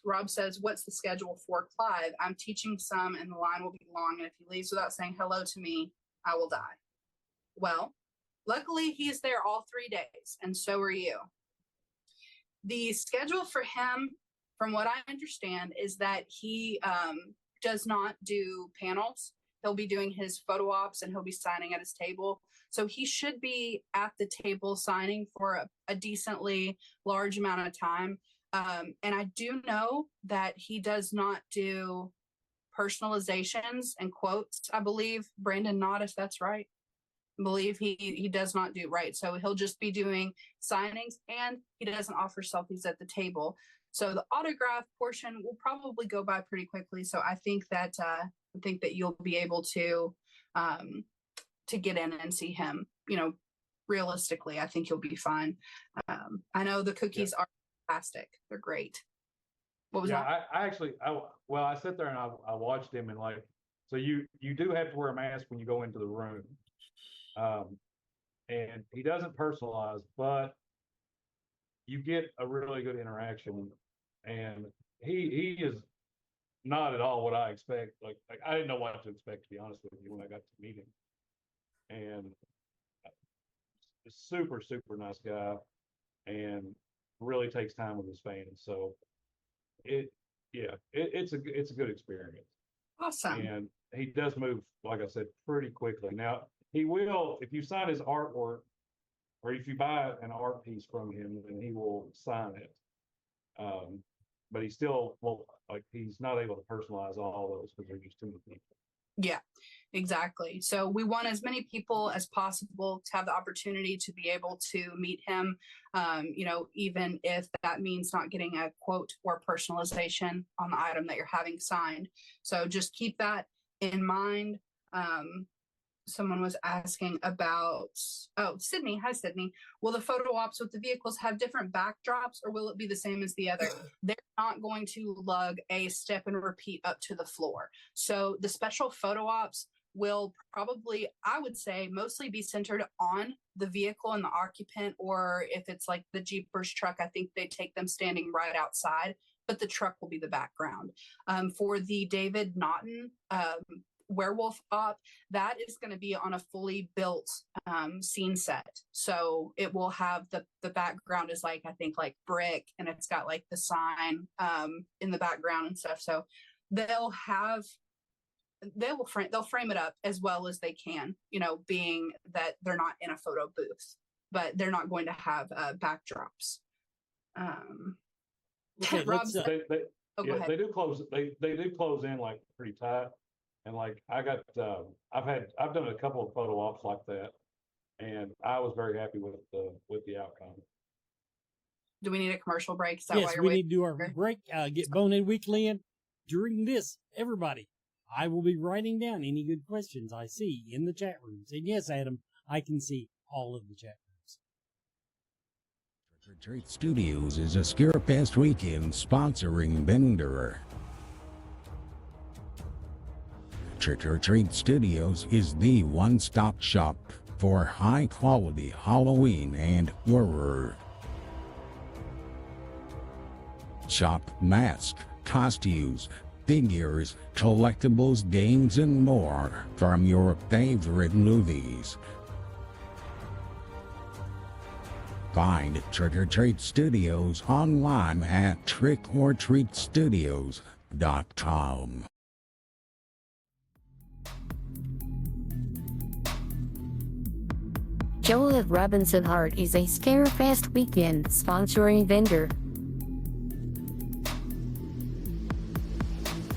Rob says, what's the schedule for Clive? I'm teaching some and the line will be long, and if he leaves without saying hello to me, I will die. Well, luckily he's there all 3 days, and so are you. The schedule for him, from what I understand, is that he does not do panels. He'll be doing his photo ops and he'll be signing at his table. So he should be at the table signing for a decently large amount of time. And I do know that he does not do personalizations and quotes, I believe. Brandon, not if that's right. believe he does not do right. So he'll just be doing signings, and he doesn't offer selfies at the table. So the autograph portion will probably go by pretty quickly. So I think that you'll be able to get in and see him. You know, realistically, I think you'll be fine. I know the cookies are fantastic; they're great. What was that? I sit there and I watched him, and like, so you do have to wear a mask when you go into the room, and he doesn't personalize, but you get a really good interaction, and he is not at all what I expect. Like I didn't know what to expect, to be honest with you, when I got to meet him, and a super, super nice guy, and really takes time with his fans. So it's a good experience. Awesome. And he does move, like I said, pretty quickly. Now he will, if you sign his artwork, or if you buy an art piece from him, then he will sign it. But he still won't, like, he's not able to personalize all those because there's just too many people. Yeah, exactly. So we want as many people as possible to have the opportunity to be able to meet him, you know, even if that means not getting a quote or personalization on the item that you're having signed. So just keep that in mind. Someone was asking about, Sydney. Hi, Sydney. Will the photo ops with the vehicles have different backdrops, or will it be the same as the other? They're not going to lug a step and repeat up to the floor. So the special photo ops will probably, I would say, mostly be centered on the vehicle and the occupant, or if it's like the Jeepers truck, I think they take them standing right outside, but the truck will be the background. For the David Naughton werewolf op, that is going to be on a fully built scene set. So it will have the background is like, I think, like brick, and it's got like the sign in the background and stuff. So they'll frame it up as well as they can, you know, being that they're not in a photo booth, but they're not going to have backdrops. Okay, Rob said, they do close in like pretty tight. And like I got, I've done a couple of photo ops like that, and I was very happy with the outcome. Do we need a commercial break? Is that yes, we need to do our break. Get Bonehead Weekly in. During this, everybody, I will be writing down any good questions I see in the chat rooms. And yes, Adam, I can see all of the chat rooms. Trick or Treat Studios is a Scarefest weekend sponsoring vendor. Trick or Treat Studios is the one-stop shop for high-quality Halloween and horror. Shop masks, costumes, figures, collectibles, games, and more from your favorite movies. Find Trick or Treat Studios online at trickortreatstudios.com. Joel Robinson Hart is a Scarefest weekend sponsoring vendor.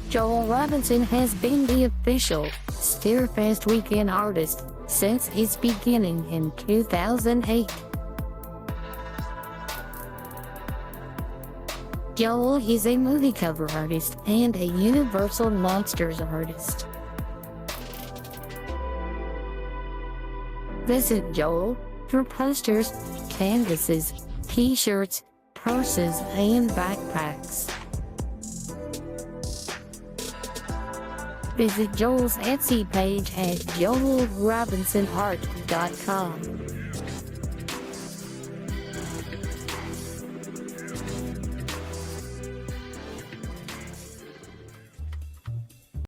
Joel Robinson has been the official Scarefest weekend artist since its beginning in 2008. Joel is a movie cover artist and a Universal Monsters artist. Visit Joel for posters, canvases, t-shirts, purses, and backpacks. Visit Joel's Etsy page at joelrobinsonart.com.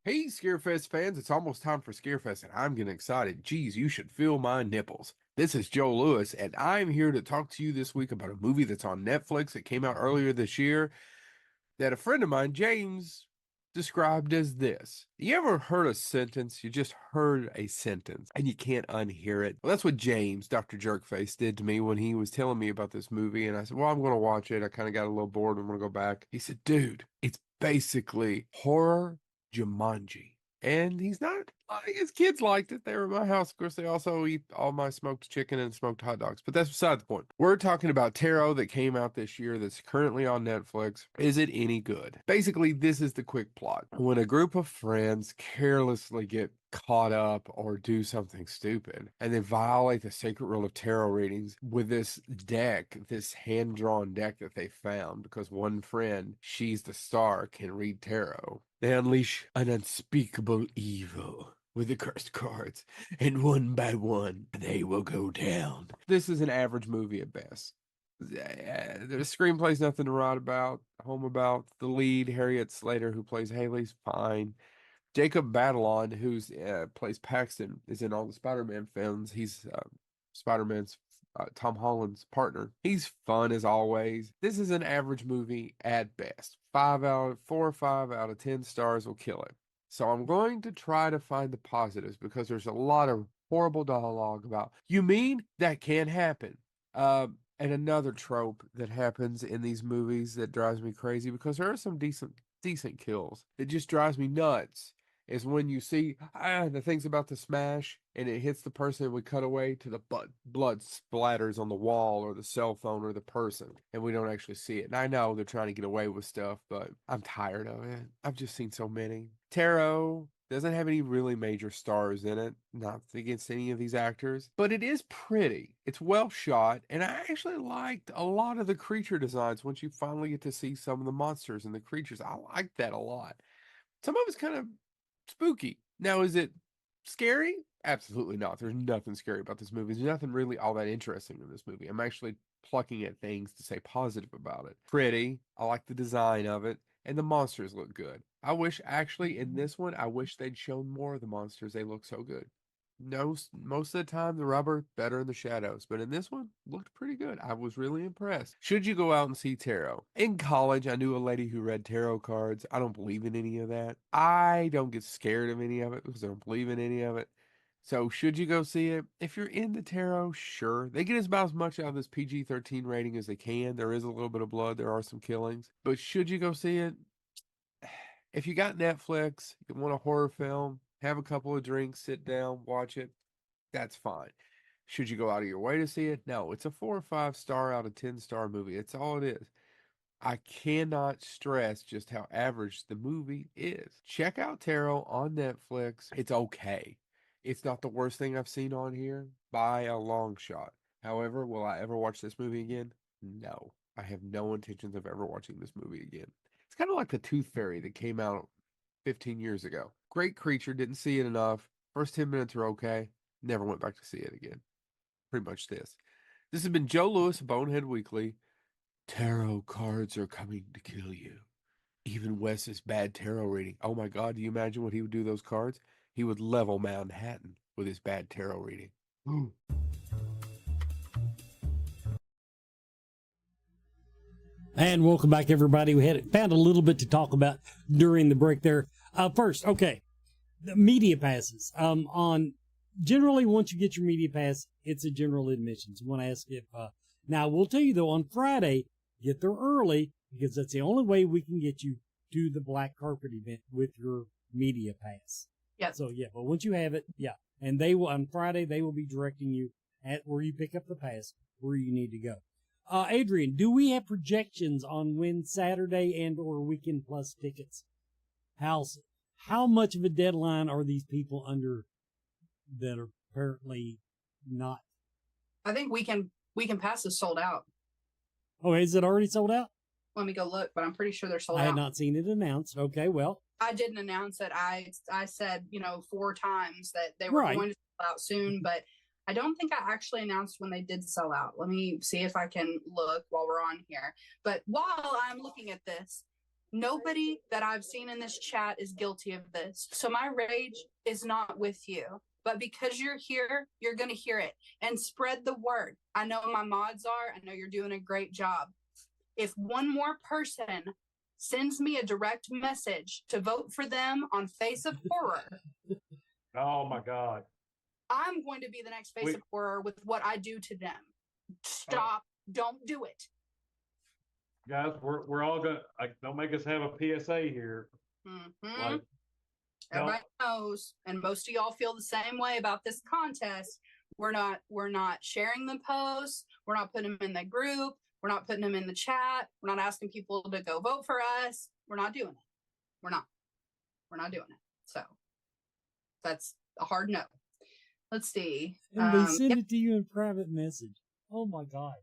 Hey, Scarefest fans, it's almost time for Scarefest, and I'm getting excited. Geez, you should feel my nipples. This is Joe Lewis, and I'm here to talk to you this week about a movie that's on Netflix that came out earlier this year that a friend of mine, James, described as this. You ever heard a sentence? You just heard a sentence, and you can't unhear it. Well, that's what James, Dr. Jerkface, did to me when he was telling me about this movie, and I said, well, I'm going to watch it. I kind of got a little bored. I'm going to go back. He said, dude, it's basically horror Jumanji. And he's not I guess kids liked it. They were at my house. Of course, they also eat all my smoked chicken and smoked hot dogs. But that's beside the point. We're talking about Tarot that came out this year that's currently on Netflix. Is it any good? Basically, this is the quick plot. When a group of friends carelessly get caught up or do something stupid and they violate the sacred rule of tarot readings with this deck, this hand-drawn deck that they found because one friend, she's the star, can read tarot, they unleash an unspeakable evil with the cursed cards, and one by one they will go down. This is an average movie at best. The screenplay's nothing to write about, home about. The lead, Harriet Slater, who plays Haley's fine. Jacob Batalon, who's plays Paxton, is in all the Spider-Man films. He's Spider-Man's Tom Holland's partner. He's fun as always. This is an average movie at best. 4 or 5 out of 10 stars will kill it. So I'm going to try to find the positives because there's a lot of horrible dialogue about, you mean that can't happen? And another trope that happens in these movies that drives me crazy because there are some decent kills. It just drives me nuts. Is when you see the thing's about to smash and it hits the person and we cut away to the blood splatters on the wall or the cell phone or the person and we don't actually see it. And I know they're trying to get away with stuff, but I'm tired of it. I've just seen so many. Tarot doesn't have any really major stars in it, not against any of these actors, but it is pretty. It's well shot, and I actually liked a lot of the creature designs once you finally get to see some of the monsters and the creatures. I like that a lot. Some of it's kind of spooky. Now, is it scary? Absolutely not. There's nothing scary about this movie. There's nothing really all that interesting in this movie. I'm actually plucking at things to say positive about it. Pretty. I like the design of it. And the monsters look good. I wish, actually, in this one, I wish they'd shown more of the monsters. They look so good. No, most of the time, the rubber better in the shadows. But in this one, looked pretty good. I was really impressed. Should you go out and see tarot? In college, I knew a lady who read tarot cards. I don't believe in any of that. I don't get scared of any of it because I don't believe in any of it. So should you go see it? If you're into tarot, sure. They get about as much out of this PG-13 rating as they can. There is a little bit of blood. There are some killings. But should you go see it? If you got Netflix, you want a horror film, have a couple of drinks, sit down, watch it, that's fine. Should you go out of your way to see it? No, it's a 4 or 5 star out of 10 star movie. It's all it is. I cannot stress just how average the movie is. Check out Tarot on Netflix. It's okay. It's not the worst thing I've seen on here by a long shot. However, will I ever watch this movie again? No. I have no intentions of ever watching this movie again. It's kind of like the Tooth Fairy that came out 15 years ago. Great creature, didn't see it enough. First 10 minutes are okay. Never went back to see it again. Pretty much this. This has been Joe Lewis, Bonehead Weekly. Tarot cards are coming to kill you. Even Wes's bad tarot reading. Oh my God, do you imagine what he would do to those cards? He would level Manhattan with his bad tarot reading. Ooh. And welcome back, everybody. We found a little bit to talk about during the break there. First, okay, the media passes. Generally, once you get your media pass, it's a general admissions. I want to ask if now we'll tell you though on Friday, get there early because that's the only way we can get you to the black carpet event with your media pass. Yeah. So yeah, but once you have it, yeah, and they will on Friday they will be directing you at where you pick up the pass where you need to go. Adrian, do we have projections on when Saturday and or Weekend Plus tickets? How much of a deadline are these people under that are apparently not? I think Weekend Pass is sold out. Oh, is it already sold out? Let me go look, but I'm pretty sure they're sold out. I had not seen it announced. Okay, well. I didn't announce it. I said, 4 times that they were going to sell out soon, but I don't think I actually announced when they did sell out. Let me see if I can look while we're on here. But while I'm looking at this, nobody that I've seen in this chat is guilty of this. So my rage is not with you. But because you're here, you're going to hear it. And spread the word. I know my mods are. I know you're doing a great job. If one more person sends me a direct message to vote for them on Face of Horror. Oh, my God. I'm going to be the next Face of Horror with what I do to them. Stop. Don't do it. Guys, we're all going to, don't make us have a PSA here. Mm-hmm. Like, Everybody knows, and most of y'all feel the same way about this contest. We're not sharing the posts. We're not putting them in the group. We're not putting them in the chat. We're not asking people to go vote for us. We're not doing it. We're not doing it. So that's a hard no. Let's see. And they send it to you in private message. Oh my God.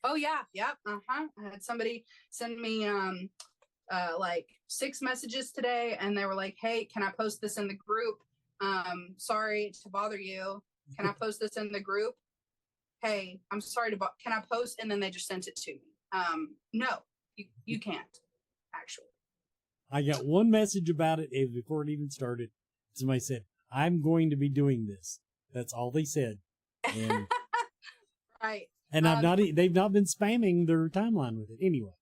Oh yeah. Yep. I had somebody send me like 6 messages today, and they were like, "Hey, can I post this in the group? Sorry to bother you. Can I post this in the group? Hey, I'm sorry to can I post?" And then they just sent it to me. No, you can't, actually. I got one message about it before it even started. Somebody said, "I'm going to be doing this." That's all they said. And, right. And they've not been spamming their timeline with it anyway.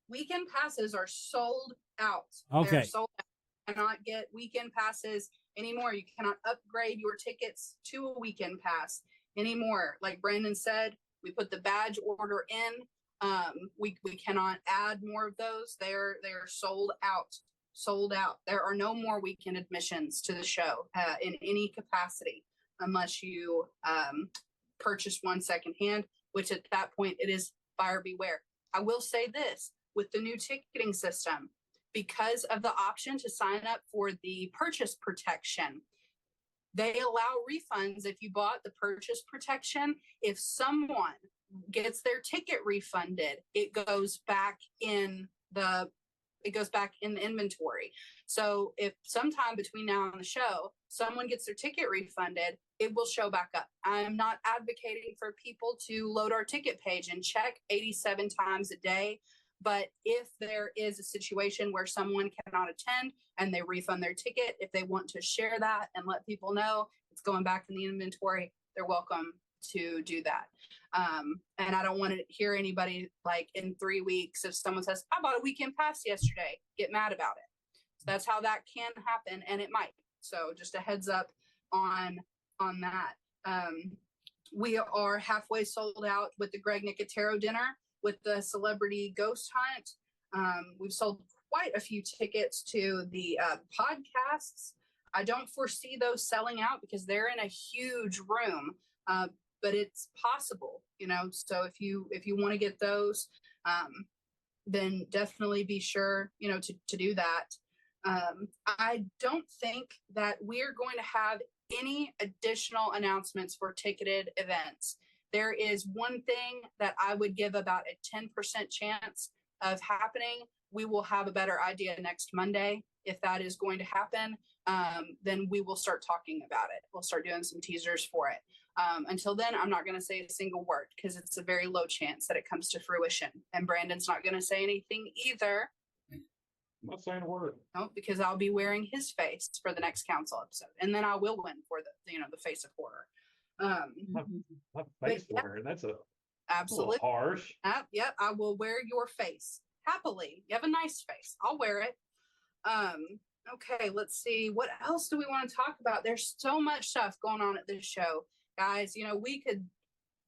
Weekend passes are sold out. Okay. They're sold out. You cannot get weekend passes anymore. You cannot upgrade your tickets to a weekend pass anymore. Like Brandon said, we put the badge order in. We cannot add more of those. They're sold out. Sold out. There are no more weekend admissions to the show in any capacity unless you purchase one secondhand, which at that point it is buyer beware. I will say this, with the new ticketing system, because of the option to sign up for the purchase protection, they allow refunds if you bought the purchase protection. If someone gets their ticket refunded, it goes back in the inventory. So if sometime between now and the show, someone gets their ticket refunded, it will show back up. I'm not advocating for people to load our ticket page and check 87 times a day. But if there is a situation where someone cannot attend and they refund their ticket, if they want to share that and let people know it's going back in the inventory, they're welcome to do that. And I don't want to hear anybody like in 3 weeks, if someone says, "I bought a weekend pass yesterday," get mad about it. So that's how that can happen, and it might. So just a heads up on that. We are halfway sold out with the Greg Nicotero dinner with the celebrity ghost hunt. We've sold quite a few tickets to the podcasts. I don't foresee those selling out because they're in a huge room, but it's possible, so if you want to get those, then definitely be sure, to do that. I don't think that we're going to have any additional announcements for ticketed events. There is one thing that I would give about a 10% chance of happening. We will have a better idea next Monday. If that is going to happen, then we will start talking about it. We'll start doing some teasers for it. Until then, I'm not going to say a single word because it's a very low chance that it comes to fruition. And Brandon's not going to say anything either. I'm not saying a word. No, because I'll be wearing his face for the next council episode, and then I will win for the face of horror. My face wearing, that's absolutely a little harsh. Yep, I will wear your face happily. You have a nice face. I'll wear it. Okay, let's see. What else do we want to talk about? There's so much stuff going on at this show, guys.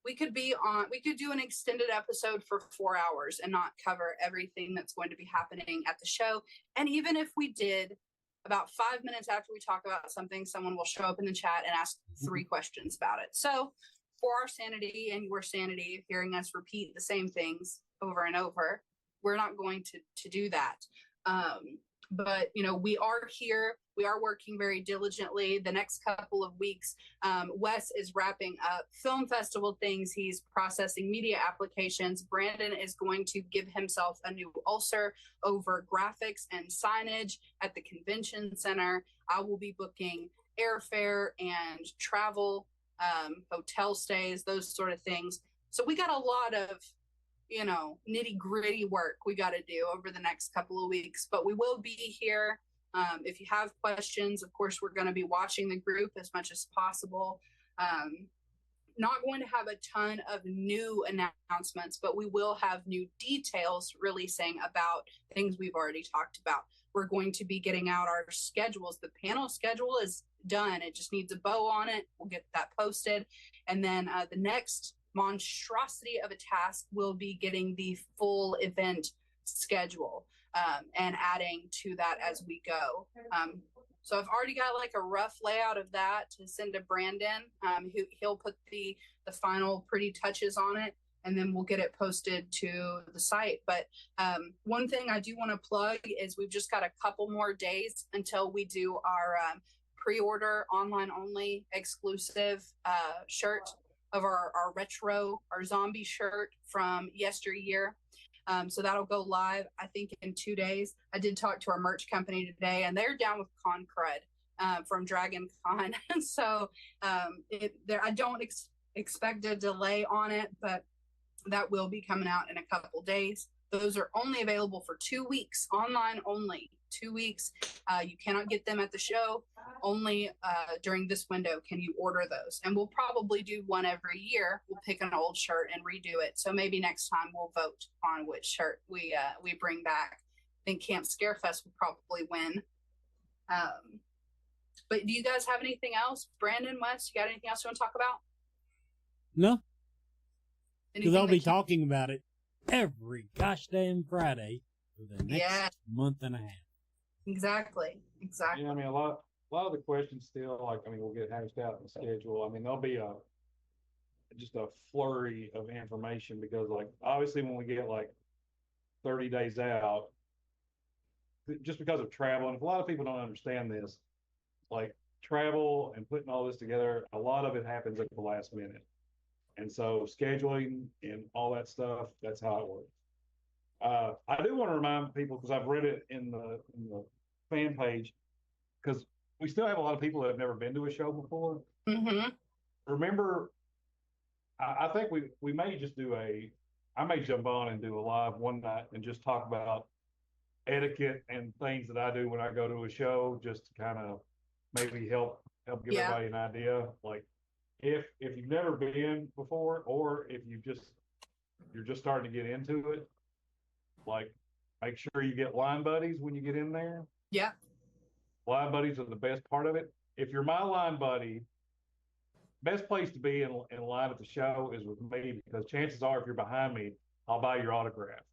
We could do an extended episode for 4 hours and not cover everything that's going to be happening at the show. And even if we did, about 5 minutes after we talk about something, someone will show up in the chat and ask 3 questions about it. So for our sanity and your sanity, hearing us repeat the same things over and over, we're not going to do that. But, we are here. We are working very diligently. The next couple of weeks, Wes is wrapping up film festival things. He's processing media applications. Brandon is going to give himself a new ulcer over graphics and signage at the convention center. I will be booking airfare and travel, hotel stays, those sort of things. So we got a lot of nitty gritty work we got to do over the next couple of weeks, but we will be here. If you have questions, of course, we're going to be watching the group as much as possible. Not going to have a ton of new announcements, but we will have new details releasing about things we've already talked about. We're going to be getting out our schedules. The panel schedule is done. It just needs a bow on it. We'll get that posted. And then the next monstrosity of a task will be getting the full event schedule and adding to that as we go. So I've already got like a rough layout of that to send to Brandon. He'll put the final pretty touches on it, and then we'll get it posted to the site. But one thing I do want to plug is we've just got a couple more days until we do our pre-order online only exclusive shirt of our retro, our zombie shirt from yesteryear. So that'll go live, I think, in 2 days. I did talk to our merch company today, and they're down with Con Crud from Dragon Con. So I don't expect a delay on it, but that will be coming out in a couple days. Those are only available for 2 weeks, online only. 2 weeks. You cannot get them at the show. Only during this window can you order those. And we'll probably do one every year. We'll pick an old shirt and redo it. So maybe next time we'll vote on which shirt we bring back. I think Camp Scarefest will probably win. But do you guys have anything else? Brandon, Wes, you got anything else you want to talk about? No. Because I'll be that talking about it every gosh damn Friday for the next month and a half. Exactly. Yeah, I mean, a lot of the questions still, like, I mean, we'll get hashed out in the schedule. I mean, there'll be just a flurry of information because, like, obviously when we get like 30 days out, just because of travel, and if a lot of people don't understand this, like travel and putting all this together, a lot of it happens at the last minute. And so scheduling and all that stuff, that's how it works. I do want to remind people, because I've read it in the fan page, because we still have a lot of people that have never been to a show before. Mm-hmm. Remember, I think we may just do I may jump on and do a live one night and just talk about etiquette and things that I do when I go to a show, just to kind of maybe help give everybody an idea. Like if you've never been before, or if you're just starting to get into it, like make sure you get line buddies when you get in there. Yeah. Line buddies are the best part of it. If you're my line buddy, best place to be in line at the show is with me, because chances are if you're behind me, I'll buy your autograph.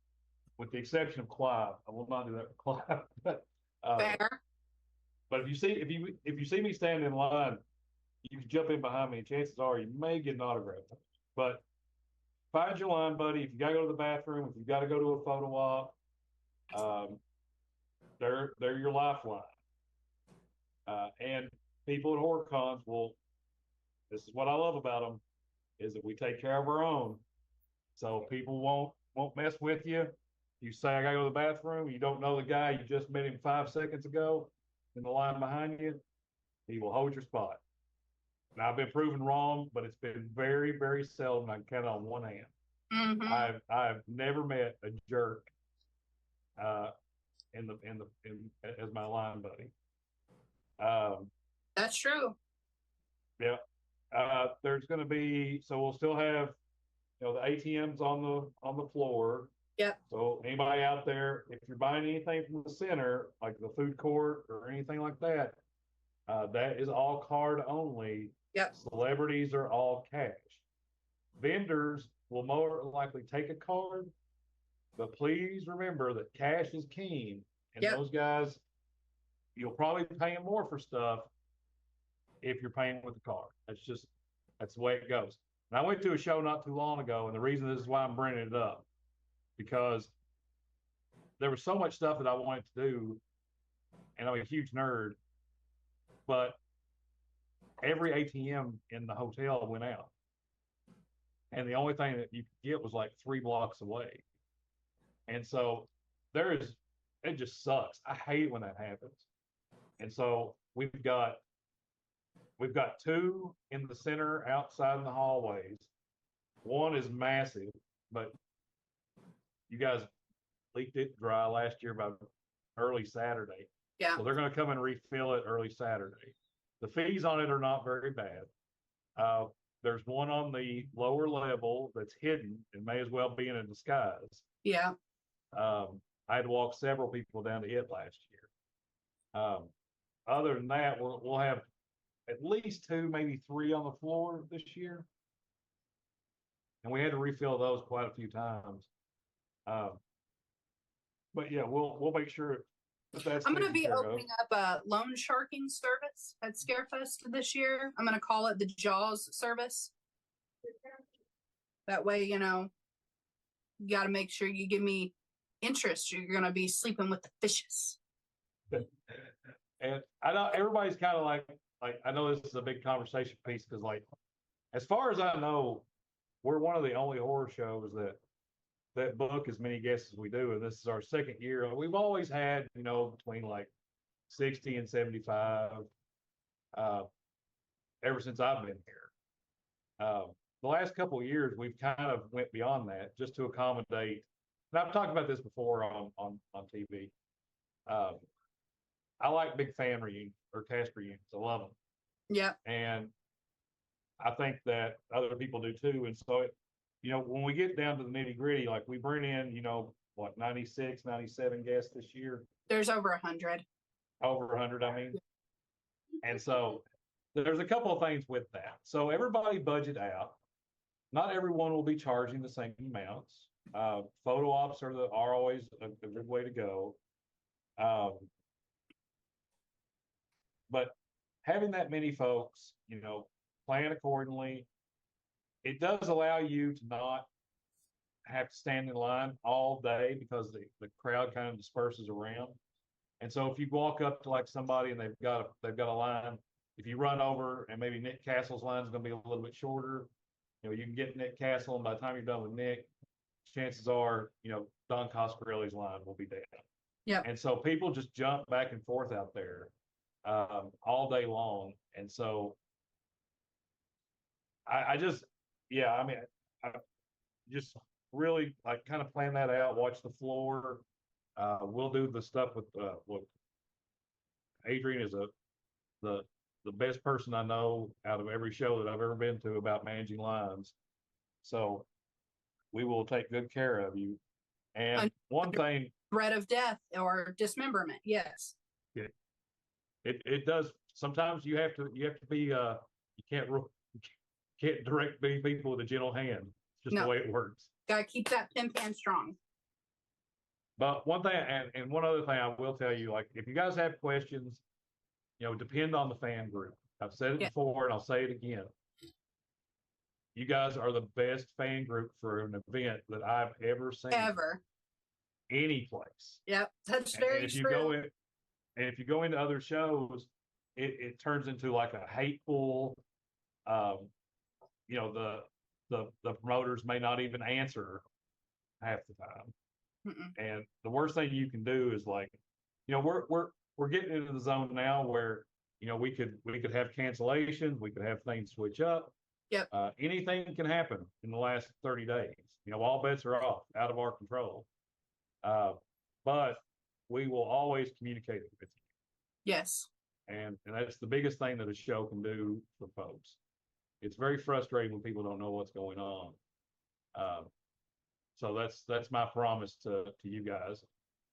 With the exception of Clive. I will not do that with Clive. But Fair. But if you see me standing in line, you can jump in behind me, and chances are you may get an autograph. But find your line buddy. If you gotta go to the bathroom, if you gotta go to a photo op, they're your lifeline. And people at horror cons this is what I love about them, is that we take care of our own. So people won't mess with you. You say, I gotta go to the bathroom, you don't know the guy, you just met him 5 seconds ago in the line behind you, he will hold your spot. Now, I've been proven wrong, but it's been very, very seldom. I can count on one hand. Mm-hmm. I've never met a jerk as my line buddy. That's true. Yeah. There's going to be, so we'll still have, the ATMs on the floor. Yep. So anybody out there, if you're buying anything from the center, like the food court or anything like that, that is all card only. Yep. Celebrities are all cash. Vendors will more likely take a card, but please remember that cash is king. And those guys, you'll probably be paying more for stuff if you're paying with a card. That's the way it goes. And I went to a show not too long ago, and the reason this is why I'm bringing it up, because there was so much stuff that I wanted to do, and I'm a huge nerd, but every ATM in the hotel went out. And the only thing that you could get was like 3 blocks away. And so it just sucks. I hate when that happens. And so we've got 2 in the center outside in the hallways. One is massive, but you guys leaked it dry last year by early Saturday. Yeah. So they're going to come and refill it early Saturday. The fees on it are not very bad. There's one on the lower level that's hidden and may as well be in a disguise. Yeah. I had to walk several people down to it last year. Other than that, we'll have at least 2, maybe 3 on the floor this year. And we had to refill those quite a few times. But yeah, we'll make sure I'm going to be opening up a loan sharking service at Scarefest this year. I'm going to call it the Jaws service. That way, you got to make sure you give me interest. You're going to be sleeping with the fishes. And I know everybody's kind of like I know this is a big conversation piece because, like, as far as I know, we're one of the only horror shows that book as many guests as we do, and this is our second year. We've always had, between like 60 and 75 ever since I've been here. The last couple of years, we've kind of went beyond that just to accommodate. And I've talked about this before on TV. I like big fan reunions or cast reunions. I love them. Yeah. And I think that other people do too. And so, when we get down to the nitty gritty, like we bring in, 96, 97 guests this year. There's over 100. Over 100, I mean. And so there's a couple of things with that. So everybody budget out. Not everyone will be charging the same amounts. Photo ops are always a good way to go. But having that many folks, plan accordingly. It does allow you to not have to stand in line all day because the crowd kind of disperses around. And so if you walk up to like somebody and they've got a line, if you run over and maybe Nick Castle's line is going to be a little bit shorter, you can get Nick Castle, and by the time you're done with Nick, chances are, Don Coscarelli's line will be down. Yeah. And so people just jump back and forth out there all day long. And so I just really like kind of plan that out, watch the floor. We'll do the stuff with Adrian is the best person I know out of every show that I've ever been to about managing lines. So we will take good care of you. And one thing, threat of death or dismemberment. Yes. It does. Sometimes you have to be, you can't direct many people with a gentle hand. It's just the way it works. Got to keep that pin pan strong. But one thing, and one other thing I will tell you, like, if you guys have questions, depend on the fan group. I've said it before and I'll say it again. You guys are the best fan group for an event that I've ever seen. Ever. Any place. Yep, that's very true. If you go into other shows, it turns into like a hateful, the promoters may not even answer half the time. Mm-mm. And the worst thing you can do is like, we're getting into the zone now where, we could have cancellations, we could have things switch up. Yep. Anything can happen in the last 30 days. All bets are off, out of our control. But we will always communicate with you. Yes. And that's the biggest thing that a show can do for folks. It's very frustrating when people don't know what's going on. So that's my promise to you guys.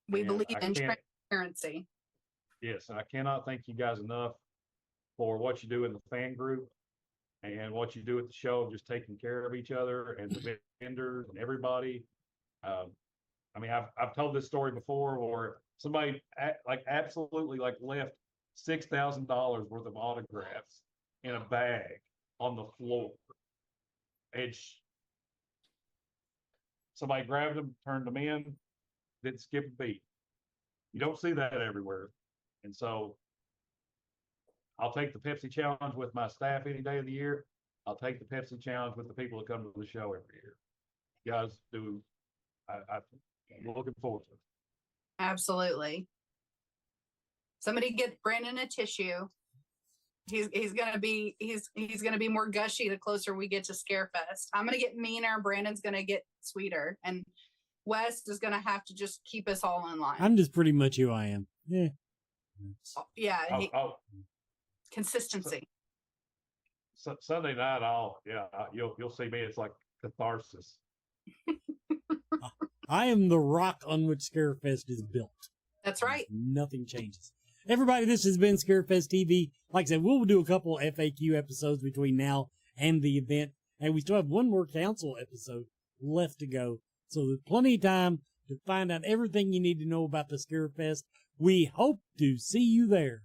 We believe in transparency. Yes, and I cannot thank you guys enough for what you do in the fan group and what you do at the show, just taking care of each other and the vendors and everybody. I've told this story before where somebody absolutely left $6,000 worth of autographs in a bag on the floor. And somebody grabbed them, turned them in, didn't skip a beat. You don't see that everywhere. And so I'll take the Pepsi challenge with my staff any day of the year. I'll take the Pepsi challenge with the people that come to the show every year. You guys do. I'm looking forward to it. Absolutely. Somebody get Brandon a tissue. He's gonna be more gushy the closer we get to Scarefest. I'm gonna get meaner. Brandon's gonna get sweeter, and West is gonna have to just keep us all in line. I'm just pretty much who I am. Yeah. Yeah. Consistency. So Sunday night, you'll see me. It's like catharsis. I am the rock on which Scarefest is built. That's right. Nothing changes. Everybody, this has been Scarefest TV. Like I said, we'll do a couple FAQ episodes between now and the event, and we still have one more council episode left to go. So there's plenty of time to find out everything you need to know about the Scarefest, We hope to see you there.